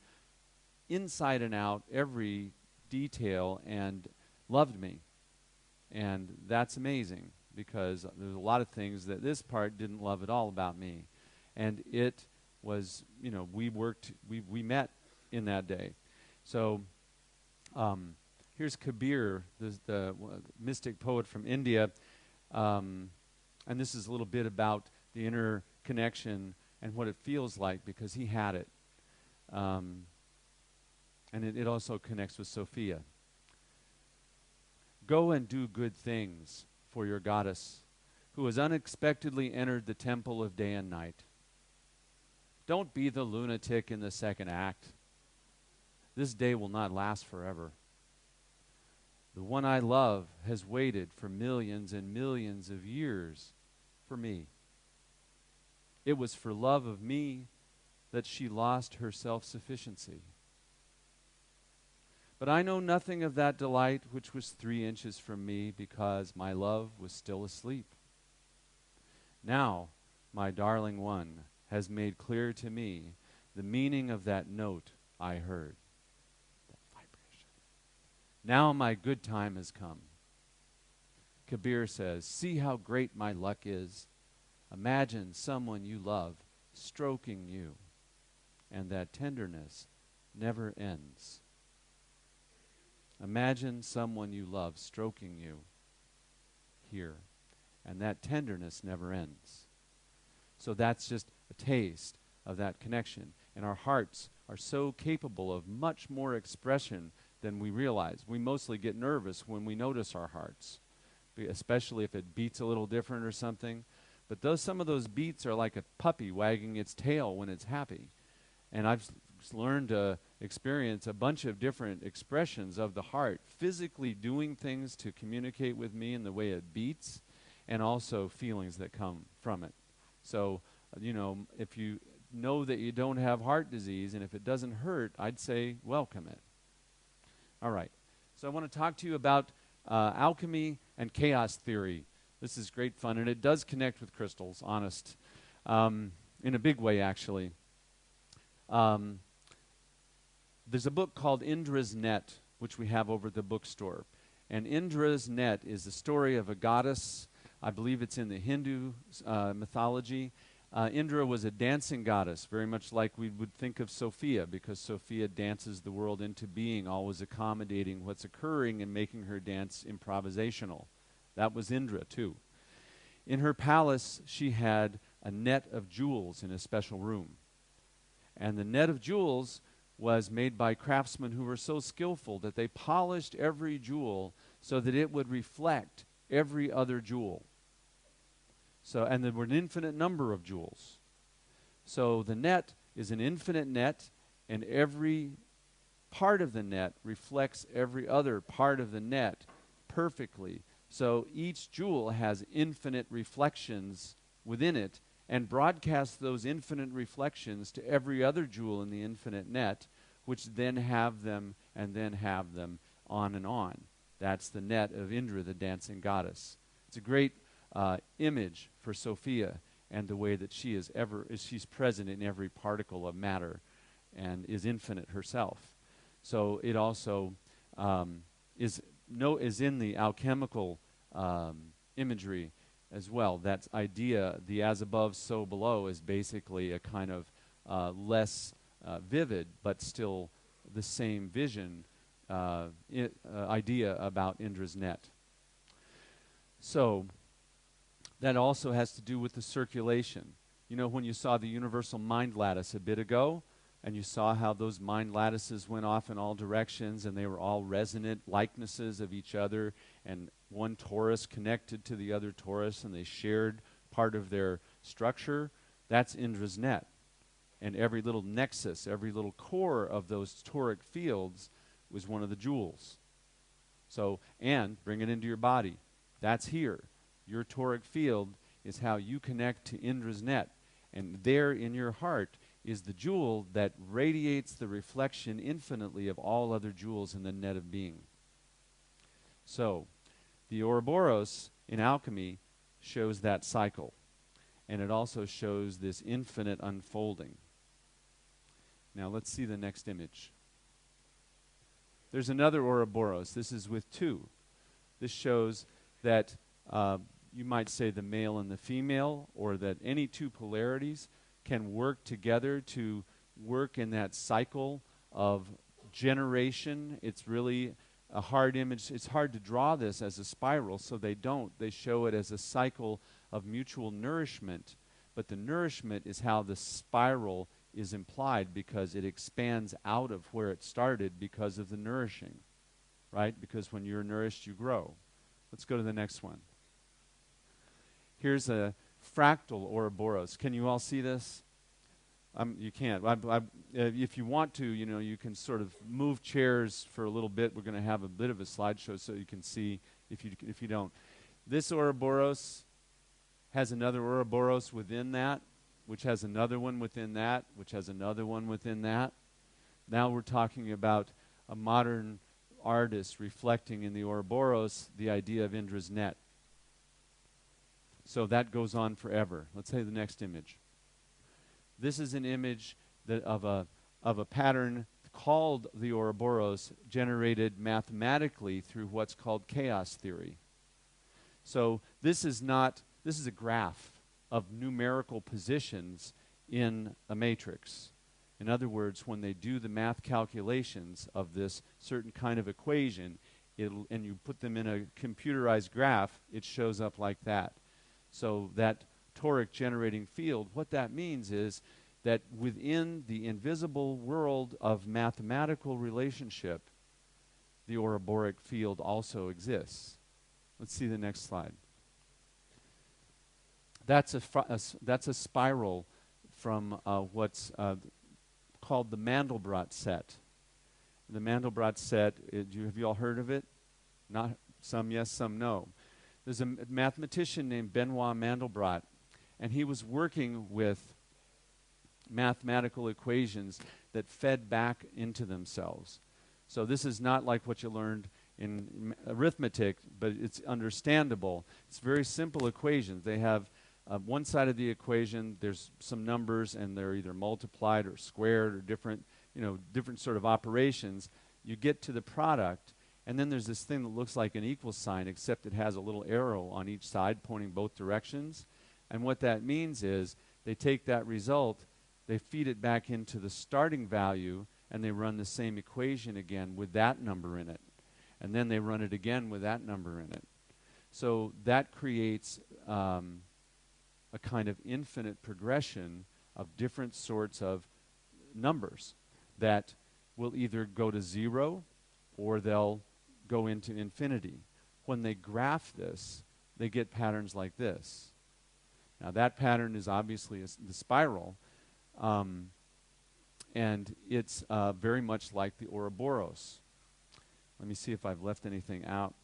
inside and out, every detail, and loved me. And that's amazing, because there's a lot of things that this part didn't love at all about me. And it was, we met in that day. So here's Kabir, the mystic poet from India. And this is a little bit about the inner connection and what it feels like, because he had it. And it also connects with Sophia. Go and do good things for your goddess, who has unexpectedly entered the temple of day and night. Don't be the lunatic in the second act. This day will not last forever. The one I love has waited for millions and millions of years for me. It was for love of me that she lost her self-sufficiency. But I know nothing of that delight which was 3 inches from me, because my love was still asleep. Now, my darling one has made clear to me the meaning of that note I heard, that vibration. Now my good time has come. Kabir says, see how great my luck is. Imagine someone you love stroking you, and that tenderness never ends. Imagine someone you love stroking you here, and that tenderness never ends. So that's just a taste of that connection. And our hearts are so capable of much more expression than we realize. We mostly get nervous when we notice our hearts, especially if it beats a little different or something. But some of those beats are like a puppy wagging its tail when it's happy. And I've learned to experience a bunch of different expressions of the heart, physically doing things to communicate with me in the way it beats, and also feelings that come from it. So, if you know that you don't have heart disease, and if it doesn't hurt, I'd say welcome it. All right. So I want to talk to you about alchemy and chaos theory. This is great fun, and it does connect with crystals, honest, in a big way, actually. There's a book called Indra's Net, which we have over at the bookstore. And Indra's Net is the story of a goddess. I believe it's in the Hindu mythology. Indra was a dancing goddess, very much like we would think of Sophia, because Sophia dances the world into being, always accommodating what's occurring and making her dance improvisational. That was Indra, too. In her palace, she had a net of jewels in a special room. And the net of jewels was made by craftsmen who were so skillful that they polished every jewel so that it would reflect every other jewel. And there were an infinite number of jewels. So the net is an infinite net, and every part of the net reflects every other part of the net perfectly. So each jewel has infinite reflections within it, and broadcasts those infinite reflections to every other jewel in the infinite net, which then have them and then have them on and on. That's the net of Indra, the dancing goddess. It's a great image for Sophia and the way that she's present in every particle of matter and is infinite herself. So it also is in the alchemical imagery as well. That idea, the as above, so below, is basically a kind of less vivid, but still the same vision idea about Indra's net. So that also has to do with the circulation. When you saw the universal mind lattice a bit ago, and you saw how those mind lattices went off in all directions, and they were all resonant likenesses of each other, and one torus connected to the other torus, and they shared part of their structure. That's Indra's net. And every little nexus, every little core of those toric fields was one of the jewels. And bring it into your body. That's here. Your toric field is how you connect to Indra's net. And there in your heart is the jewel that radiates the reflection infinitely of all other jewels in the net of being. So, the Ouroboros in alchemy shows that cycle. And it also shows this infinite unfolding. Now let's see the next image. There's another Ouroboros. This is with two. This shows that you might say the male and the female, or that any two polarities can work together to work in that cycle of generation. It's really a hard image. It's hard to draw this as a spiral, so they don't. They show it as a cycle of mutual nourishment, but the nourishment is how the spiral is implied, because it expands out of where it started because of the nourishing, right? Because when you're nourished, you grow. Let's go to the next one. Here's a fractal Ouroboros. Can you all see this? You can't. If you want to, you can sort of move chairs for a little bit. We're going to have a bit of a slideshow so you can see if you don't. This Ouroboros has another Ouroboros within that, which has another one within that, which has another one within that. Now we're talking about a modern artists reflecting in the Ouroboros the idea of Indra's net. So that goes on forever. Let's say the next image. This is an image that of a pattern called the Ouroboros, generated mathematically through what's called chaos theory. So this is a graph of numerical positions in a matrix. In other words, when they do the math calculations of this certain kind of equation, and you put them in a computerized graph, it shows up like that. So that toric generating field, what that means is that within the invisible world of mathematical relationship, the Ouroboros field also exists. Let's see the next slide. That's a spiral from what's called the Mandelbrot set. The Mandelbrot set, have you all heard of it? Not some yes, some no. There's a mathematician named Benoit Mandelbrot, and he was working with mathematical equations that fed back into themselves. So this is not like what you learned in arithmetic, but it's understandable. It's very simple equations. They have one side of the equation, there's some numbers, and they're either multiplied or squared or different sort of operations. You get to the product, and then there's this thing that looks like an equal sign, except it has a little arrow on each side pointing both directions. And what that means is they take that result, they feed it back into the starting value, and they run the same equation again with that number in it. And then they run it again with that number in it. So that creates a kind of infinite progression of different sorts of numbers that will either go to 0 or they'll go into infinity. When they graph this, they get patterns like this. Now that pattern is obviously the spiral, and it's very much like the Ouroboros. Let me see if I've left anything out.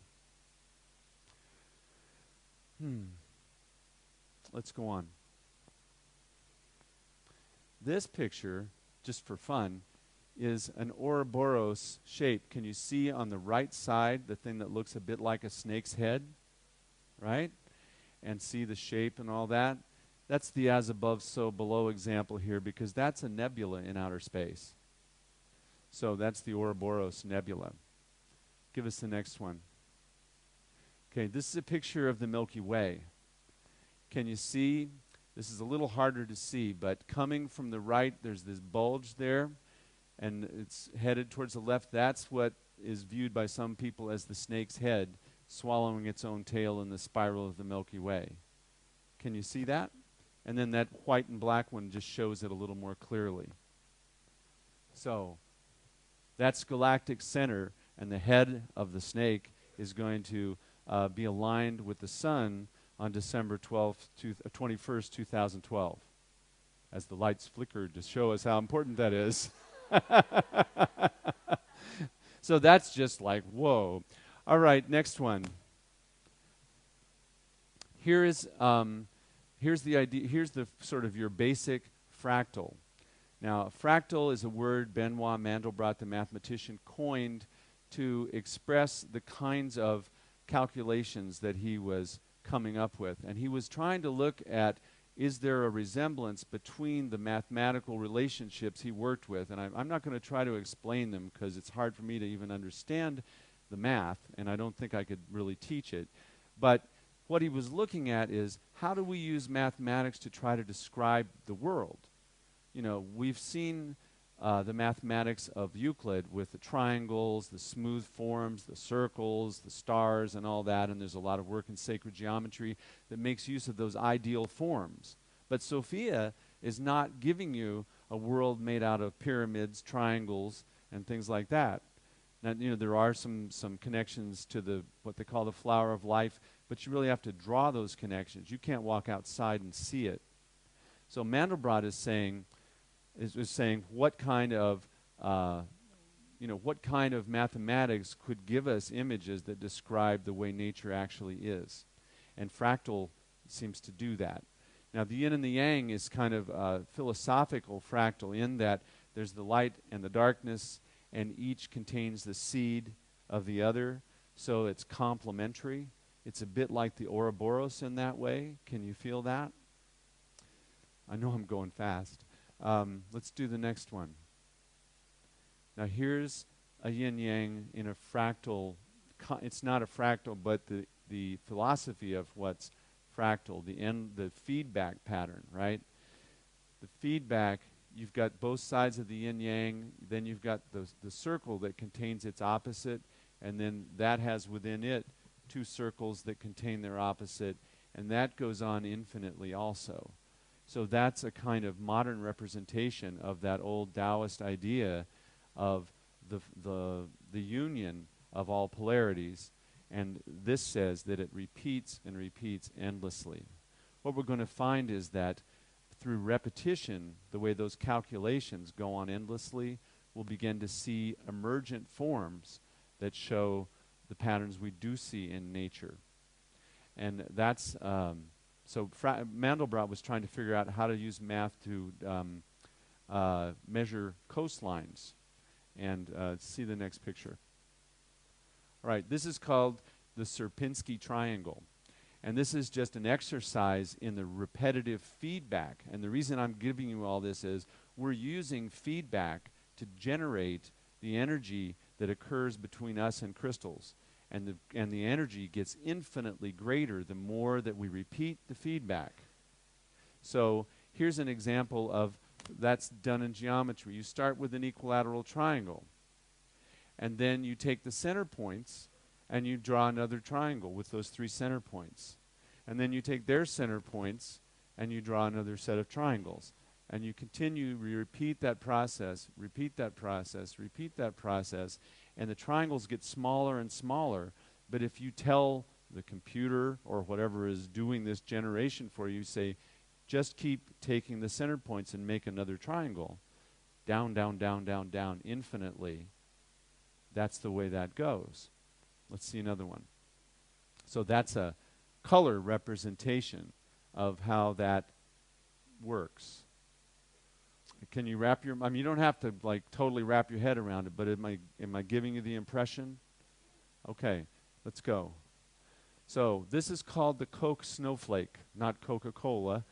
Let's go on. This picture, just for fun, is an Ouroboros shape. Can you see on the right side the thing that looks a bit like a snake's head? Right? And see the shape and all that? That's the as above, so below example here, because that's a nebula in outer space. So that's the Ouroboros Nebula. Give us the next one. Okay, this is a picture of the Milky Way. Can you see? This is a little harder to see, but coming from the right, there's this bulge there, and it's headed towards the left. That's what is viewed by some people as the snake's head, swallowing its own tail in the spiral of the Milky Way. Can you see that? And then that white and black one just shows it a little more clearly. So that's galactic center, and the head of the snake is going to be aligned with the sun on December 21st, 2012, as the lights flickered to show us how important that is. So that's just like, whoa. All right, next one. Here's the idea. Here's the sort of your basic fractal. Now, fractal is a word Benoit Mandelbrot, the mathematician, coined to express the kinds of calculations that he was coming up with. And he was trying to look at, is there a resemblance between the mathematical relationships he worked with? And I'm not going to try to explain them because it's hard for me to even understand the math, and I don't think I could really teach it. But what he was looking at is, how do we use mathematics to try to describe the world? You know, we've seen the mathematics of Euclid with the triangles, the smooth forms, the circles, the stars, and all that, and there's a lot of work in sacred geometry that makes use of those ideal forms. But Sophia is not giving you a world made out of pyramids, triangles, and things like that. Now, you know, there are some connections to what they call the flower of life, but you really have to draw those connections. You can't walk outside and see it. So Mandelbrot is saying what kind of mathematics could give us images that describe the way nature actually is, and fractal seems to do that. Now, the yin and the yang is kind of a philosophical fractal in that there's the light and the darkness, and each contains the seed of the other, so it's complementary. It's a bit like the Ouroboros in that way. Can you feel that? I know I'm going fast. Let's do the next one. Now here's a yin-yang in a fractal. It's not a fractal, but the philosophy of what's fractal, the feedback pattern, right? The feedback, you've got both sides of the yin-yang, then you've got the circle that contains its opposite, and then that has within it two circles that contain their opposite, and that goes on infinitely also. So that's a kind of modern representation of that old Taoist idea of the union of all polarities, and this says that it repeats and repeats endlessly. What we're going to find is that through repetition, the way those calculations go on endlessly, we'll begin to see emergent forms that show the patterns we do see in nature. And that's, so Mandelbrot was trying to figure out how to use math to measure coastlines. And see the next picture. All right, this is called the Sierpinski triangle. And this is just an exercise in the repetitive feedback. And the reason I'm giving you all this is we're using feedback to generate the energy that occurs between us and crystals. And the energy gets infinitely greater the more that we repeat the feedback. So here's an example of that's done in geometry. You start with an equilateral triangle, and then you take the center points and you draw another triangle with those three center points. And then you take their center points and you draw another set of triangles. And you continue, you repeat that process, repeat that process, repeat that process, and the triangles get smaller and smaller. But if you tell the computer or whatever is doing this generation for you, say, just keep taking the center points and make another triangle. Down, down, down, down, down, infinitely. That's the way that goes. Let's see another one. So that's a color representation of how that works. Can you wrap your, I mean, you don't have to like totally wrap your head around it, but am I giving you the impression? Okay, let's go. So this is called the Coke snowflake, not Coca-Cola.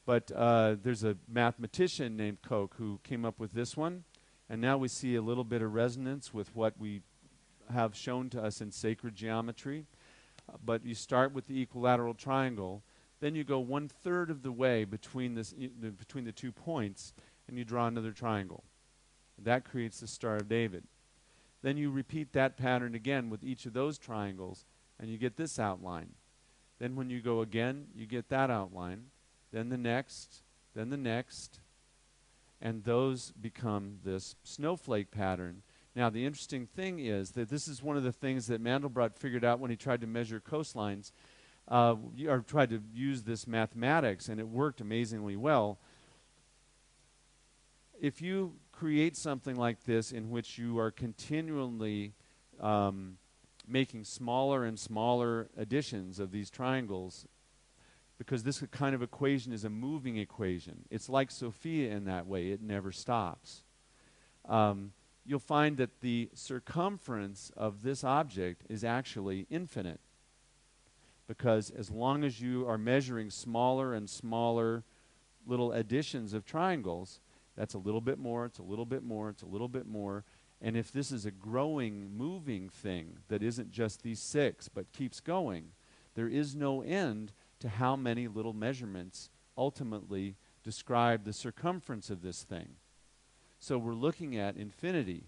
But there's a mathematician named Koch who came up with this one. And now we see a little bit of resonance with what we have shown to us in sacred geometry. But you start with the equilateral triangle. Then you go 1/3 of the way between the 2 points, and you draw another triangle. That creates the Star of David. Then you repeat that pattern again with each of those triangles, and you get this outline. Then when you go again, you get that outline. Then the next, and those become this snowflake pattern. Now, the interesting thing is that this is one of the things that Mandelbrot figured out when he tried to measure coastlines, or tried to use this mathematics, and it worked amazingly well. If you create something like this in which you are continually making smaller and smaller additions of these triangles, because this kind of equation is a moving equation. It's like Sophia in that way. It never stops. You'll find that the circumference of this object is actually infinite, because as long as you are measuring smaller and smaller little additions of triangles, that's a little bit more, it's a little bit more, it's a little bit more. And if this is a growing, moving thing that isn't just these 6 but keeps going, there is no end to how many little measurements ultimately describe the circumference of this thing. So we're looking at infinity.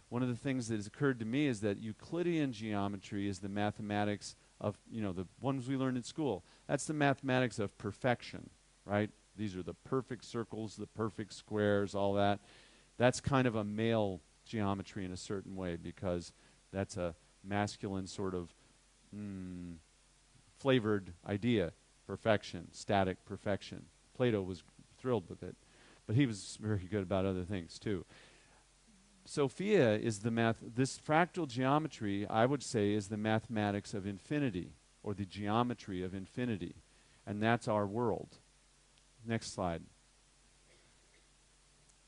One of the things that has occurred to me is that Euclidean geometry is the mathematics of, the ones we learned in school. That's the mathematics of perfection, right? These are the perfect circles, the perfect squares, all that. That's kind of a male geometry in a certain way, because that's a masculine sort of flavored idea. Perfection, static perfection. Plato was thrilled with it, but he was very good about other things too. Sophia is this fractal geometry, I would say, is the mathematics of infinity, or the geometry of infinity, and that's our world. Next slide.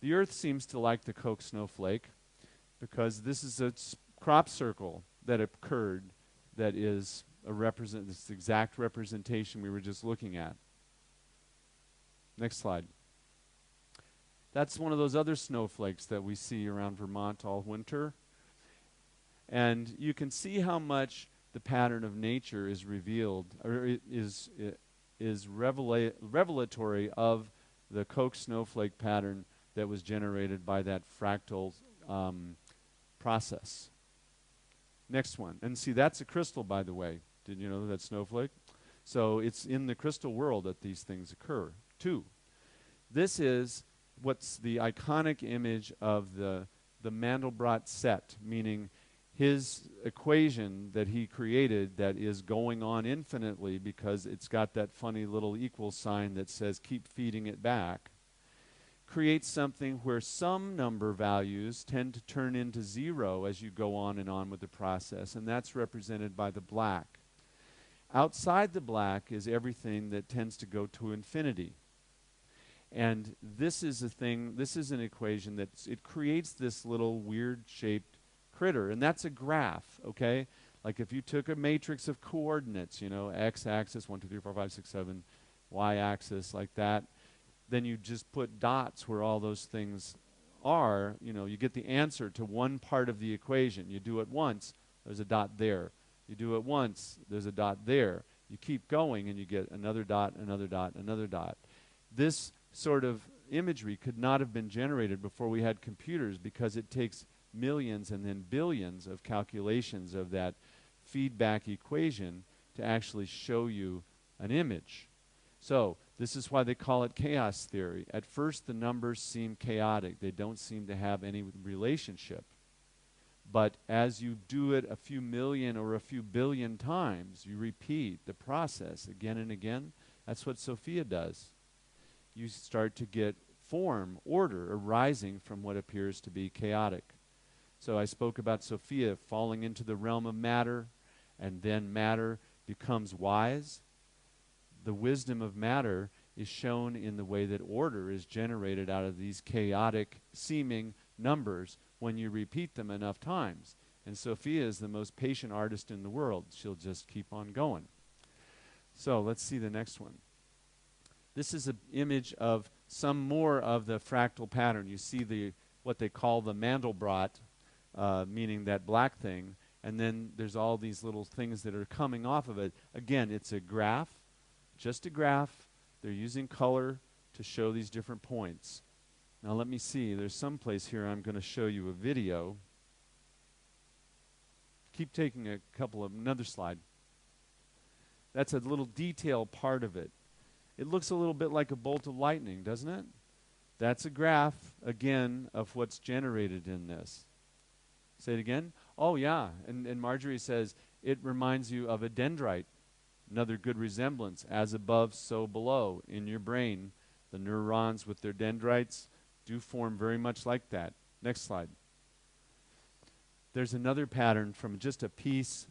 The Earth seems to like the Koch snowflake because this is a crop circle. that occurred that is this exact representation we were just looking at. Next slide. That's one of those other snowflakes that we see around Vermont all winter. And you can see how much the pattern of nature is revealed, or is revelatory of the Koch snowflake pattern that was generated by that fractal process. Next one. And see, that's a crystal, by the way. Did you know that snowflake? So it's in the crystal world that these things occur, too. This is what's the iconic image of the Mandelbrot set, meaning his equation that he created that is going on infinitely because it's got that funny little equal sign that says keep feeding it back, creates something where some number values tend to turn into zero as you go on and on with the process, and that's represented by the black. Outside the black is everything that tends to go to infinity. And this is a thing, this is an equation that it creates this little weird shaped critter, and that's a graph, okay? Like if you took a matrix of coordinates, you know, x-axis, 1, 2, 3, 4, 5, 6, 7, y-axis, like that, then you just put dots where all those things are, you know, you get the answer to one part of the equation. You do it once, there's a dot there. You do it once, there's a dot there. You keep going and you get another dot, another dot, another dot. This sort of imagery could not have been generated before we had computers because it takes millions and then billions of calculations of that feedback equation to actually show you an image. So this is why they call it chaos theory. At first the numbers seem chaotic. They don't seem to have any relationship. But as you do it a few million or a few billion times, you repeat the process again and again. That's what Sophia does. You start to get form, order, arising from what appears to be chaotic. So I spoke about Sophia falling into the realm of matter, and then matter becomes wise. The wisdom of matter is shown in the way that order is generated out of these chaotic seeming numbers when you repeat them enough times. And Sophia is the most patient artist in the world. She'll just keep on going. So let's see the next one. This is an image of some more of the fractal pattern. You see what they call the Mandelbrot, meaning that black thing, and then there's all these little things that are coming off of it. Again, it's a graph, just a graph. They're using color to show these different points. Now let me see, there's some place here I'm going to show you a video. Keep taking another slide. That's a little detail part of it. It looks a little bit like a bolt of lightning, doesn't it? That's a graph, again, of what's generated in this. Say it again. Oh, yeah. And Marjorie says, it reminds you of a dendrite. Another good resemblance. As above, so below. In your brain, the neurons with their dendrites do form very much like that. Next slide. There's another pattern from just a piece.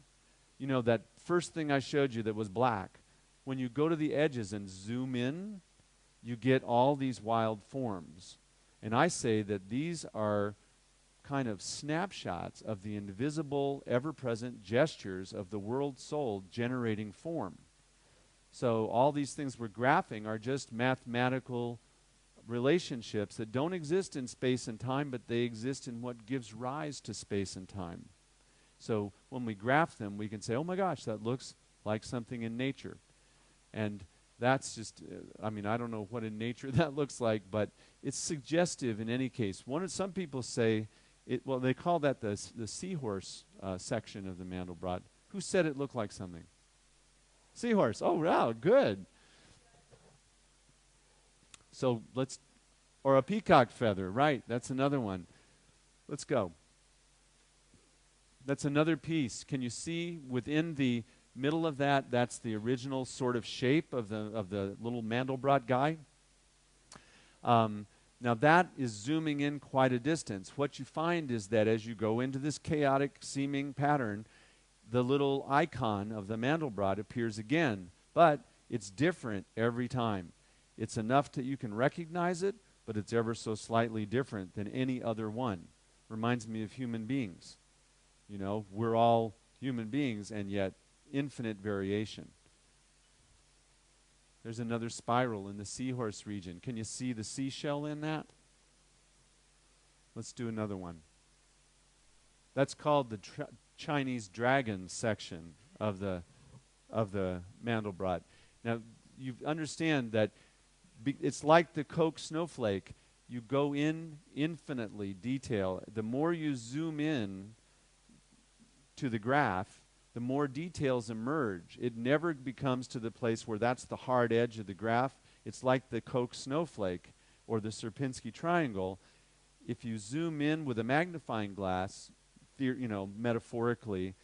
You know, that first thing I showed you that was black. When you go to the edges and zoom in, you get all these wild forms. And I say that these are kind of snapshots of the invisible, ever-present gestures of the world soul generating form. So all these things we're graphing are just mathematical relationships that don't exist in space and time, but they exist in what gives rise to space and time. So when we graph them, we can say, oh my gosh, that looks like something in nature. And that's just, I mean, I don't know what in nature that looks like, but it's suggestive in any case. Some people say, well, they call that the seahorse section of the Mandelbrot. Who said it looked like something? Seahorse. Oh, wow, good. So or a peacock feather, right, that's another one. Let's go. That's another piece. Can you see within the middle of that, that's the original sort of shape of the little Mandelbrot guy. Now that is zooming in quite a distance. What you find is that as you go into this chaotic seeming pattern, the little icon of the Mandelbrot appears again, but it's different every time. It's enough that you can recognize it, but it's ever so slightly different than any other one. Reminds me of human beings. You know, we're all human beings, and yet infinite variation. There's another spiral in the seahorse region. Can you see the seashell in that? Let's do another one. That's called the Chinese dragon section of the Mandelbrot. Now, you understand that it's like the Coke snowflake. You go in infinitely detail. The more you zoom in to the graph, the more details emerge. It never becomes to the place where that's the hard edge of the graph. It's like the Koch snowflake or the Sierpinski triangle. If you zoom in with a magnifying glass, metaphorically,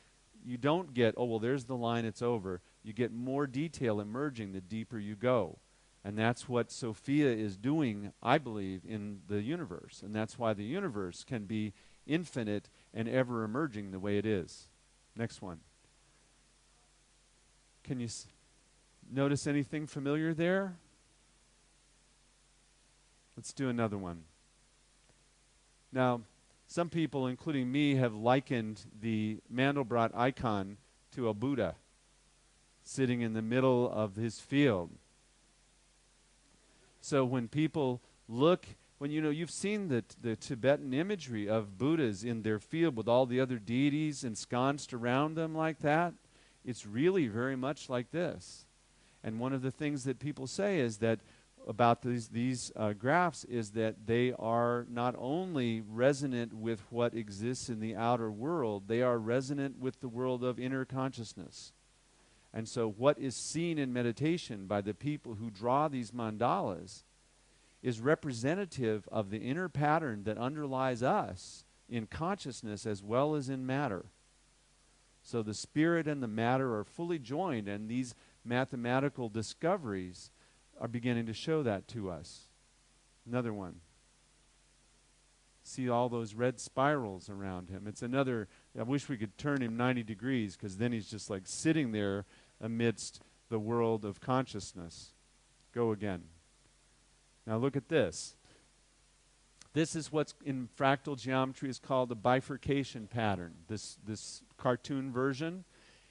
you don't get, oh, well, there's the line, it's over. You get more detail emerging the deeper you go. And that's what Sophia is doing, I believe, in the universe. And that's why the universe can be infinite and ever emerging the way it is. Next one. Can you notice anything familiar there? Let's do another one. Now, some people, including me, have likened the Mandelbrot icon to a Buddha sitting in the middle of his field. So when people look, you've seen the Tibetan imagery of Buddhas in their field with all the other deities ensconced around them like that. It's really very much like this. And one of the things that people say is that about these graphs is that they are not only resonant with what exists in the outer world, they are resonant with the world of inner consciousness. And so what is seen in meditation by the people who draw these mandalas is representative of the inner pattern that underlies us in consciousness as well as in matter. So the spirit and the matter are fully joined, and these mathematical discoveries are beginning to show that to us. Another one. See all those red spirals around him. It's another, I wish we could turn him 90 degrees, because then he's just like sitting there amidst the world of consciousness. Go again. Now look at this. This is what's in fractal geometry is called a bifurcation pattern. This cartoon version,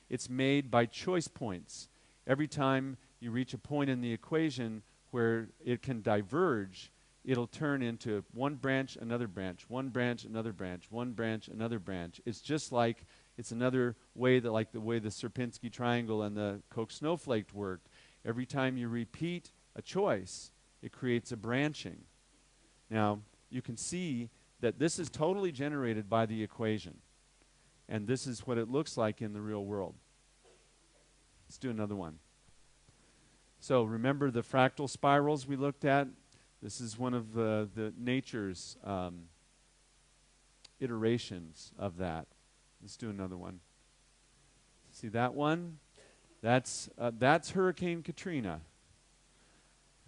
it's made by choice points. Every time you reach a point in the equation where it can diverge, it'll turn into one branch, another branch, one branch, another branch, one branch, another branch. It's just like, it's another way that, like the way the Sierpinski triangle and the Koch snowflake worked. Every time you repeat a choice, it creates a branching. Now, you can see that this is totally generated by the equation. And this is what it looks like in the real world. Let's do another one. So remember the fractal spirals we looked at? This is one of the nature's iterations of that. Let's do another one. See that one? That's Hurricane Katrina.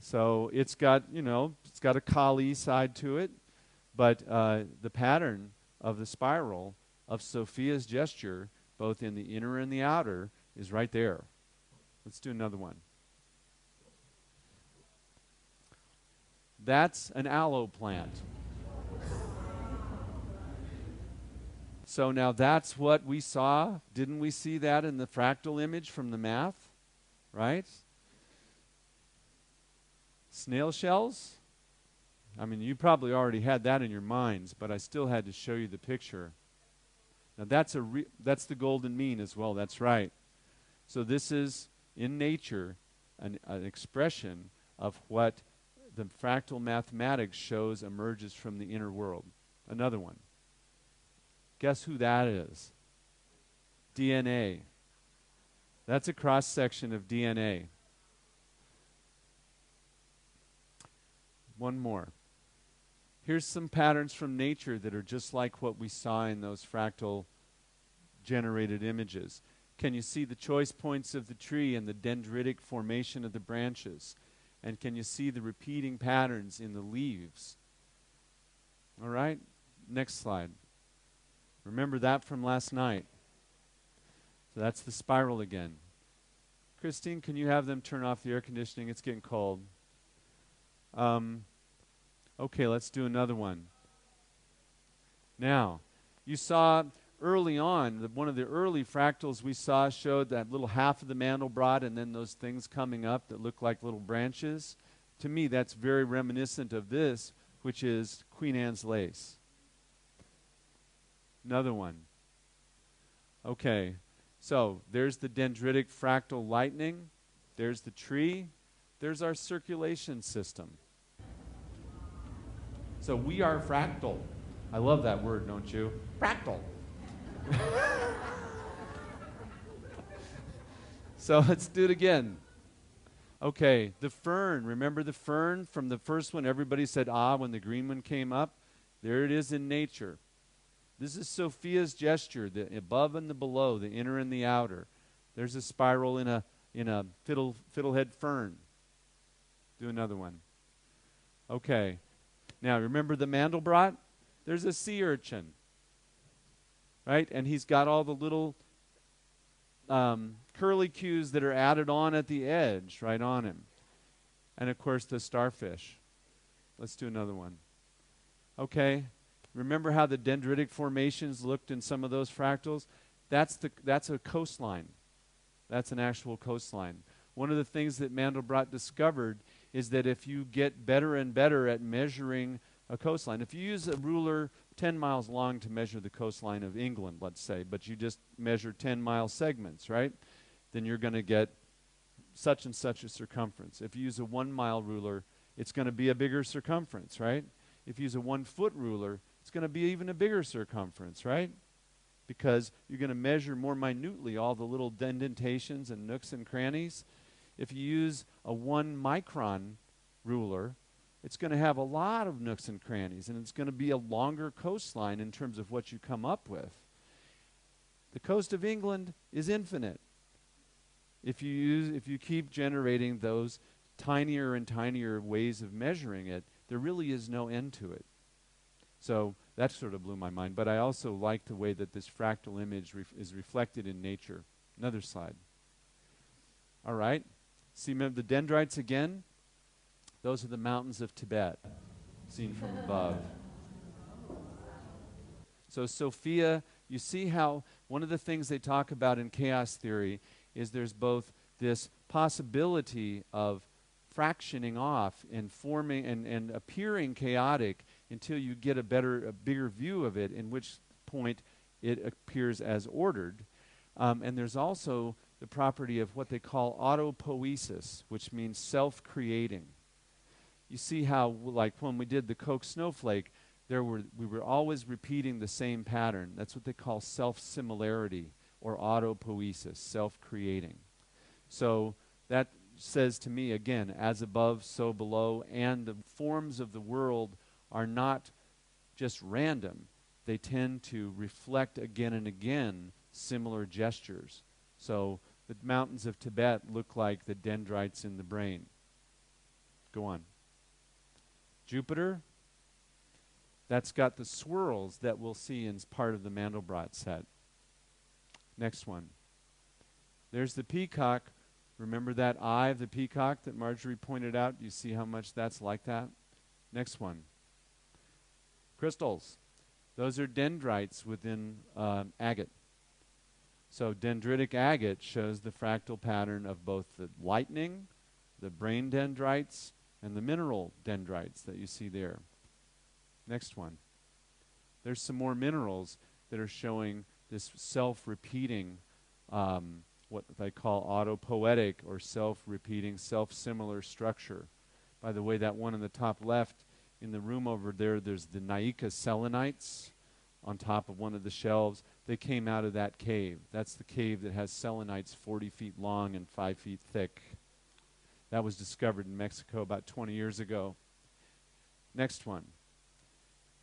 So it's got, it's got a Kali side to it, but the pattern of the spiral of Sophia's gesture, both in the inner and the outer, is right there. Let's do another one. That's an aloe plant. So now that's what we saw. Didn't we see that in the fractal image from the math? Right? Snail shells? I mean, you probably already had that in your minds, but I still had to show you the picture. Now that's the golden mean as well. That's right. So this is, in nature, an expression of what the fractal mathematics shows emerges from the inner world. Another one. Guess who that is? DNA. That's a cross-section of DNA. One more. Here's some patterns from nature that are just like what we saw in those fractal generated images. Can you see the choice points of the tree and the dendritic formation of the branches? And can you see the repeating patterns in the leaves? All right, next slide. Remember that from last night. So that's the spiral again. Christine, can you have them turn off the air conditioning? It's getting cold. Okay, let's do another one. Now, you saw early on, one of the early fractals we saw showed that little half of the Mandelbrot and then those things coming up that look like little branches. To me, that's very reminiscent of this, which is Queen Anne's lace. Another one. Okay, so there's the dendritic fractal lightning. There's the tree. There's our circulation system. So we are fractal. I love that word, don't you? Fractal. So let's do it again. Okay, the fern. Remember the fern from the first one? Everybody said, ah, when the green one came up. There it is in nature. This is Sophia's gesture, the above and the below, the inner and the outer. There's a spiral in a fiddlehead fern. Do another one. Okay. Now, remember the Mandelbrot? There's a sea urchin, right? And he's got all the little curlicues that are added on at the edge, right on him. And, of course, the starfish. Let's do another one. Okay. Remember how the dendritic formations looked in some of those fractals? That's a coastline. That's an actual coastline. One of the things that Mandelbrot discovered is that if you get better and better at measuring a coastline, if you use a ruler 10 miles long to measure the coastline of England, let's say, but you just measure 10-mile segments, right? Then you're going to get such and such a circumference. If you use a 1-mile ruler, it's going to be a bigger circumference, right? If you use a 1-foot ruler, it's going to be even a bigger circumference, right? Because you're going to measure more minutely all the little indentations and nooks and crannies. If you use a 1-micron ruler, it's going to have a lot of nooks and crannies, and it's going to be a longer coastline in terms of what you come up with. The coast of England is infinite. If you keep generating those tinier and tinier ways of measuring it, there really is no end to it. So that sort of blew my mind. But I also like the way that this fractal image is reflected in nature. Another slide. All right. See the dendrites again? Those are the mountains of Tibet, seen from above. So Sophia, you see how one of the things they talk about in chaos theory is there's both this possibility of fractioning off and forming and appearing chaotic until you get a bigger view of it, in which point it appears as ordered. And there's also the property of what they call autopoiesis, which means self-creating. You see how, like when we did the Coke snowflake, we were always repeating the same pattern. That's what they call self-similarity or autopoiesis, self-creating. So that says to me, again, as above, so below, and the forms of the world are not just random. They tend to reflect again and again similar gestures. So the mountains of Tibet look like the dendrites in the brain. Go on. Jupiter, that's got the swirls that we'll see in part of the Mandelbrot set. Next one. There's the peacock. Remember that eye of the peacock that Marjorie pointed out? You see how much that's like that? Next one. Crystals. Those are dendrites within agate. So dendritic agate shows the fractal pattern of both the lightning, the brain dendrites, and the mineral dendrites that you see there. Next one. There's some more minerals that are showing this self-repeating, what they call autopoietic or self-repeating, self-similar structure. By the way, that one in the top left in the room over there, there's the Naika selenites on top of one of the shelves. They came out of that cave. That's the cave that has selenites 40 feet long and 5 feet thick. That was discovered in Mexico about 20 years ago. Next one.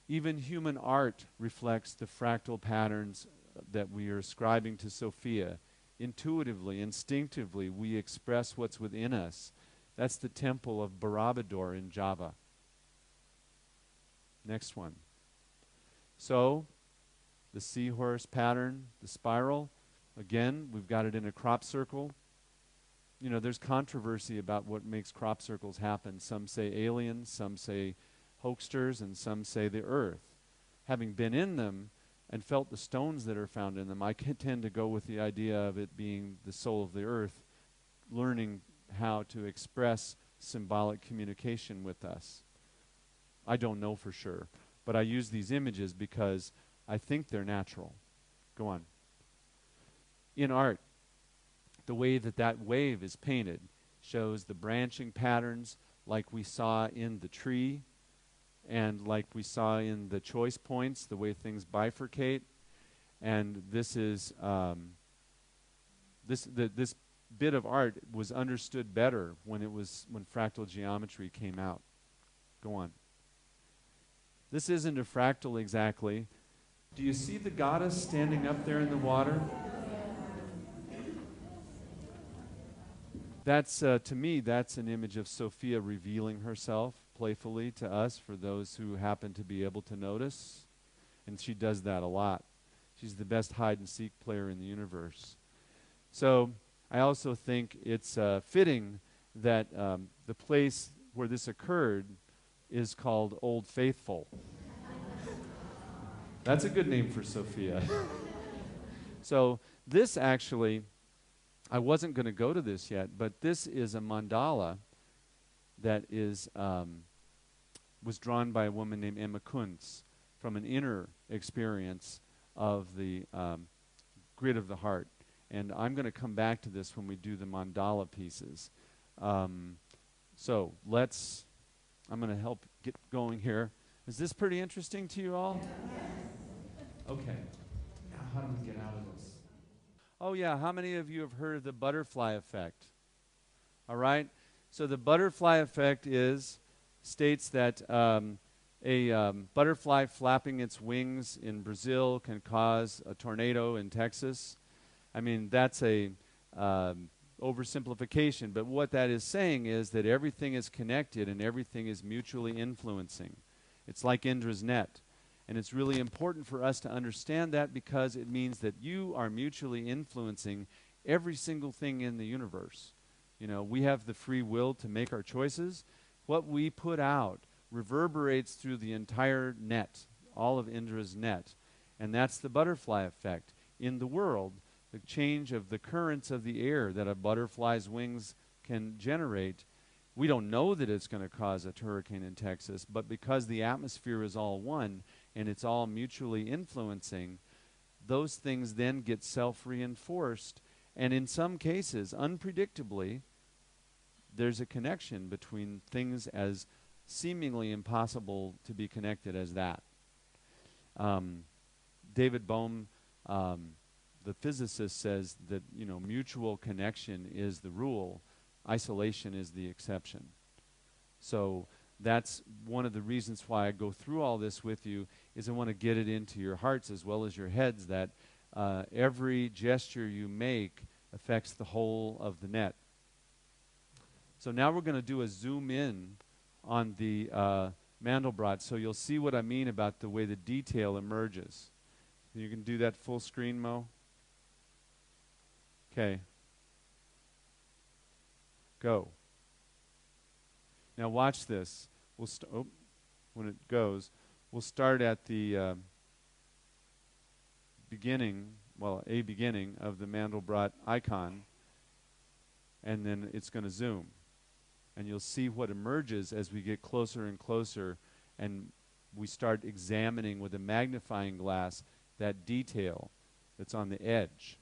Even human art reflects the fractal patterns that we are ascribing to Sophia. Intuitively, instinctively, we express what's within us. That's the temple of Borobudur in Java. Next one. So, the seahorse pattern, the spiral, again, we've got it in a crop circle. You know, there's controversy about what makes crop circles happen. Some say aliens, some say hoaxsters, and some say the earth. Having been in them, and felt the stones that are found in them. I tend to go with the idea of it being the soul of the earth, learning how to express symbolic communication with us. I don't know for sure, but I use these images because I think they're natural. Go on. In art, the way that that wave is painted shows the branching patterns like we saw in the tree and like we saw in the choice points, the way things bifurcate. And this is this bit of art was understood better when fractal geometry came out. Go on. This isn't a fractal exactly. Do you see the goddess standing up there in the water? That's, to me, that's an image of Sophia revealing herself playfully to us, for those who happen to be able to notice. And she does that a lot. She's the best hide-and-seek player in the universe. So I also think it's fitting that the place where this occurred is called Old Faithful. That's a good name for Sophia. So this actually, I wasn't going to go to this yet, but this is a mandala that is was drawn by a woman named Emma Kuntz from an inner experience of the grid of the heart. And I'm going to come back to this when we do the mandala pieces. So I'm going to help get going here. Is this pretty interesting to you all? Okay. Now, how do we get out of this? Oh, yeah. How many of you have heard of the butterfly effect? All right. So the butterfly effect states that a butterfly flapping its wings in Brazil can cause a tornado in Texas. I mean, that's a oversimplification, but what that is saying is that everything is connected and everything is mutually influencing. It's like Indra's net. And it's really important for us to understand that, because it means that you are mutually influencing every single thing in the universe. You know, we have the free will to make our choices. What we put out reverberates through the entire net, all of Indra's net. And that's the butterfly effect. In the world, the change of the currents of the air that a butterfly's wings can generate, we don't know that it's going to cause a hurricane in Texas, but because the atmosphere is all one and it's all mutually influencing, those things then get self-reinforced. And in some cases, unpredictably, there's a connection between things as seemingly impossible to be connected as that. David Bohm, the physicist, says that, you know, mutual connection is the rule, isolation is the exception. So that's one of the reasons why I go through all this with you, is I want to get it into your hearts as well as your heads, that every gesture you make affects the whole of the net. So now we're going to do a zoom in on the Mandelbrot, so you'll see what I mean about the way the detail emerges. You can do that full screen, Mo? Okay. Go. Now watch this. When it goes, we'll start at the beginning of the Mandelbrot icon, and then it's going to zoom. And you'll see what emerges as we get closer and closer, and we start examining with a magnifying glass that detail that's on the edge.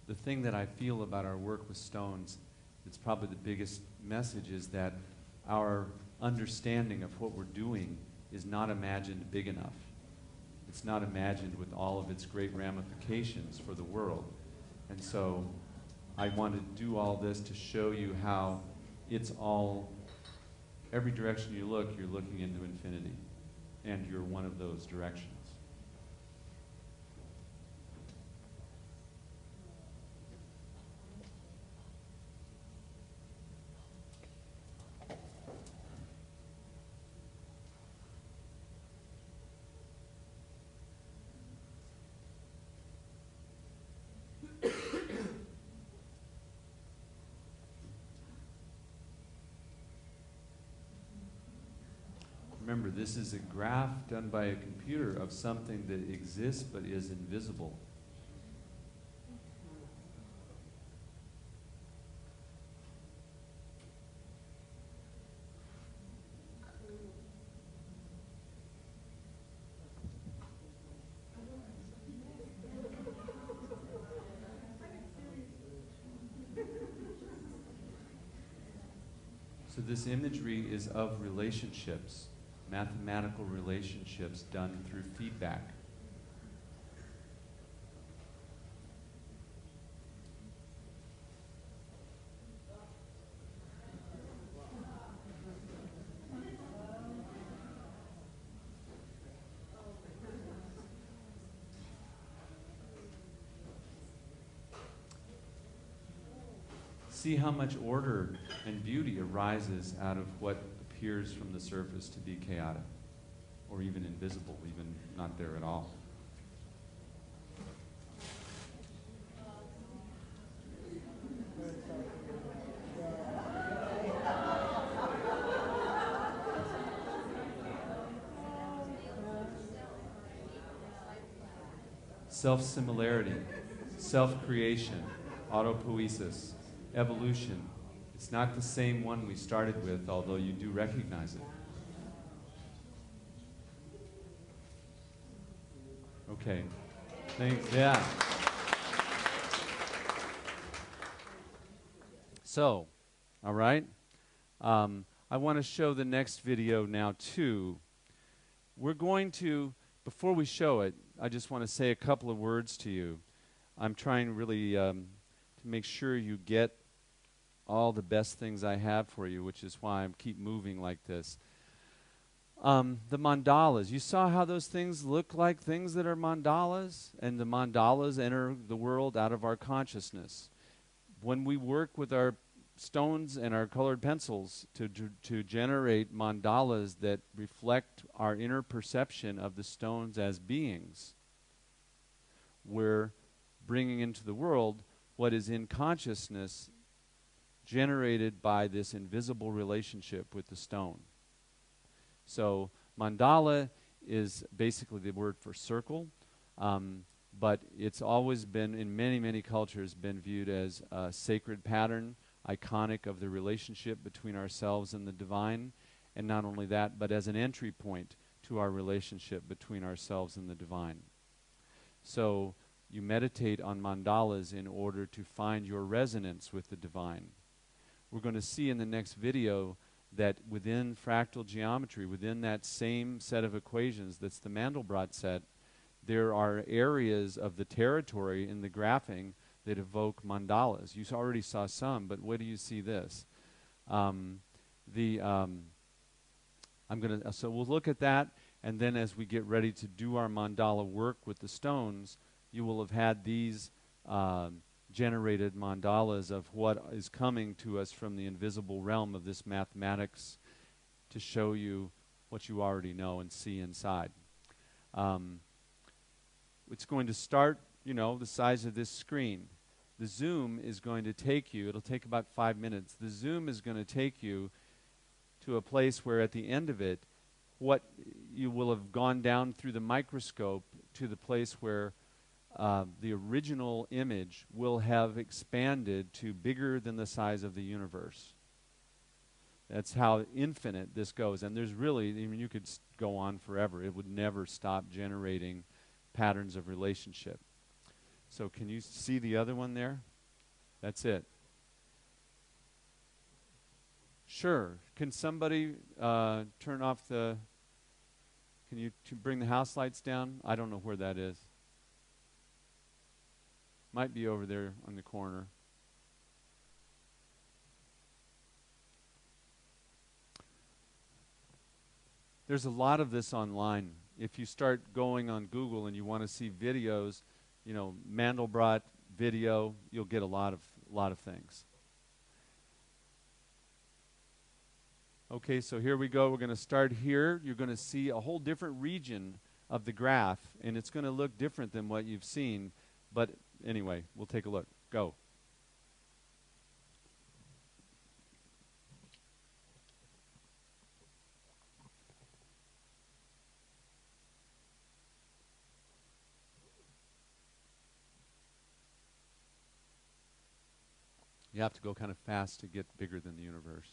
The thing that I feel about our work with stones, it's probably the biggest message, is that our understanding of what we're doing is not imagined big enough. It's not imagined with all of its great ramifications for the world. And so I want to do all this to show you how it's all, every direction you look, you're looking into infinity. And you're one of those directions. Remember, this is a graph done by a computer of something that exists but is invisible. So this imagery is of relationships, mathematical relationships done through feedback. See how much order and beauty arises out of what appears from the surface to be chaotic, or even invisible, even not there at all. Self-similarity, self-creation, autopoiesis, evolution. It's not the same one we started with, although you do recognize it. Okay. Thanks. Yeah. So, all right. I want to show the next video now, too. We're going to, before we show it, I just want to say a couple of words to you. I'm trying really to make sure you get all the best things I have for you, which is why I keep moving like this. The mandalas. You saw how those things look like things that are mandalas, and the mandalas enter the world out of our consciousness. When we work with our stones and our colored pencils to generate mandalas that reflect our inner perception of the stones as beings, we're bringing into the world what is in consciousness generated by this invisible relationship with the stone. So mandala is basically the word for circle, but it's always been, in many, many cultures, been viewed as a sacred pattern, iconic of the relationship between ourselves and the divine, and not only that, but as an entry point to our relationship between ourselves and the divine. So you meditate on mandalas in order to find your resonance with the divine. We're going to see in the next video that within fractal geometry, within that same set of equations that's the Mandelbrot set, there are areas of the territory in the graphing that evoke mandalas. You already saw some, but where do you see this? So we'll look at that, and then as we get ready to do our mandala work with the stones, you will have had these generated mandalas of what is coming to us from the invisible realm of this mathematics to show you what you already know and see inside. It's going to start, the size of this screen. The zoom is going to take you, it'll take about 5 minutes. The zoom is going to take you to a place where at the end of it, what you will have gone down through the microscope to the place where the original image will have expanded to bigger than the size of the universe. That's how infinite this goes. And there's really, you could go on forever. It would never stop generating patterns of relationship. So can you see the other one there? That's it. Sure. Can somebody turn off the... Can you bring the house lights down? I don't know where that is. Might be over there on the corner. There's a lot of this online. If you start going on Google and you want to see videos, Mandelbrot video, you'll get a lot of things. Okay, so here we go. We're going to start here. You're going to see a whole different region of the graph, and it's going to look different than what you've seen, but anyway, we'll take a look. Go. You have to go kind of fast to get bigger than the universe.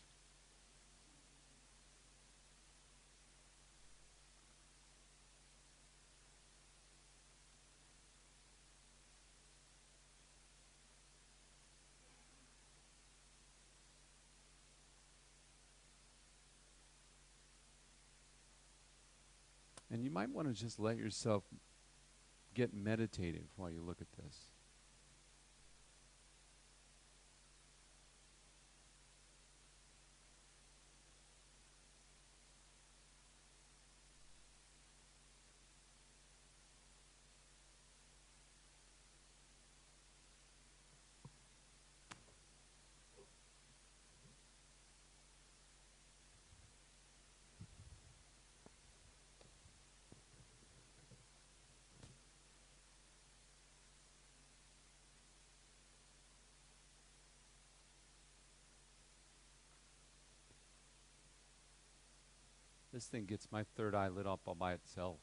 And you might want to just let yourself get meditative while you look at this. This thing gets my third eye lit up all by itself.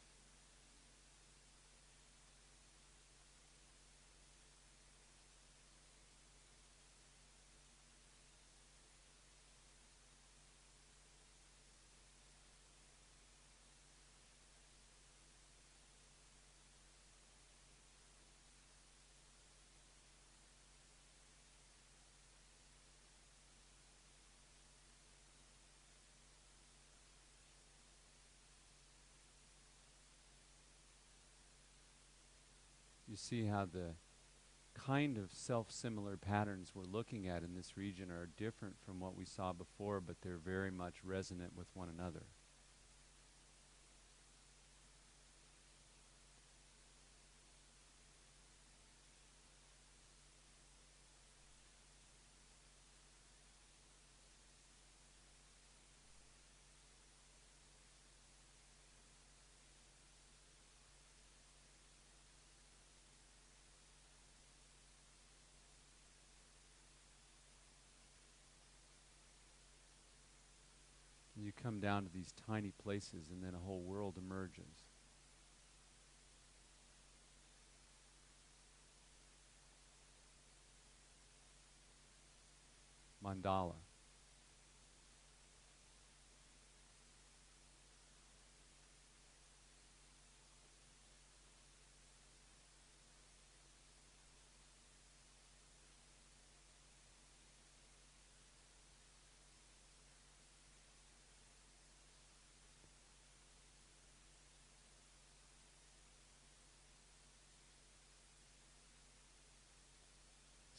You see how the kind of self-similar patterns we're looking at in this region are different from what we saw before, but they're very much resonant with one another. And you come down to these tiny places and then a whole world emerges. Mandala.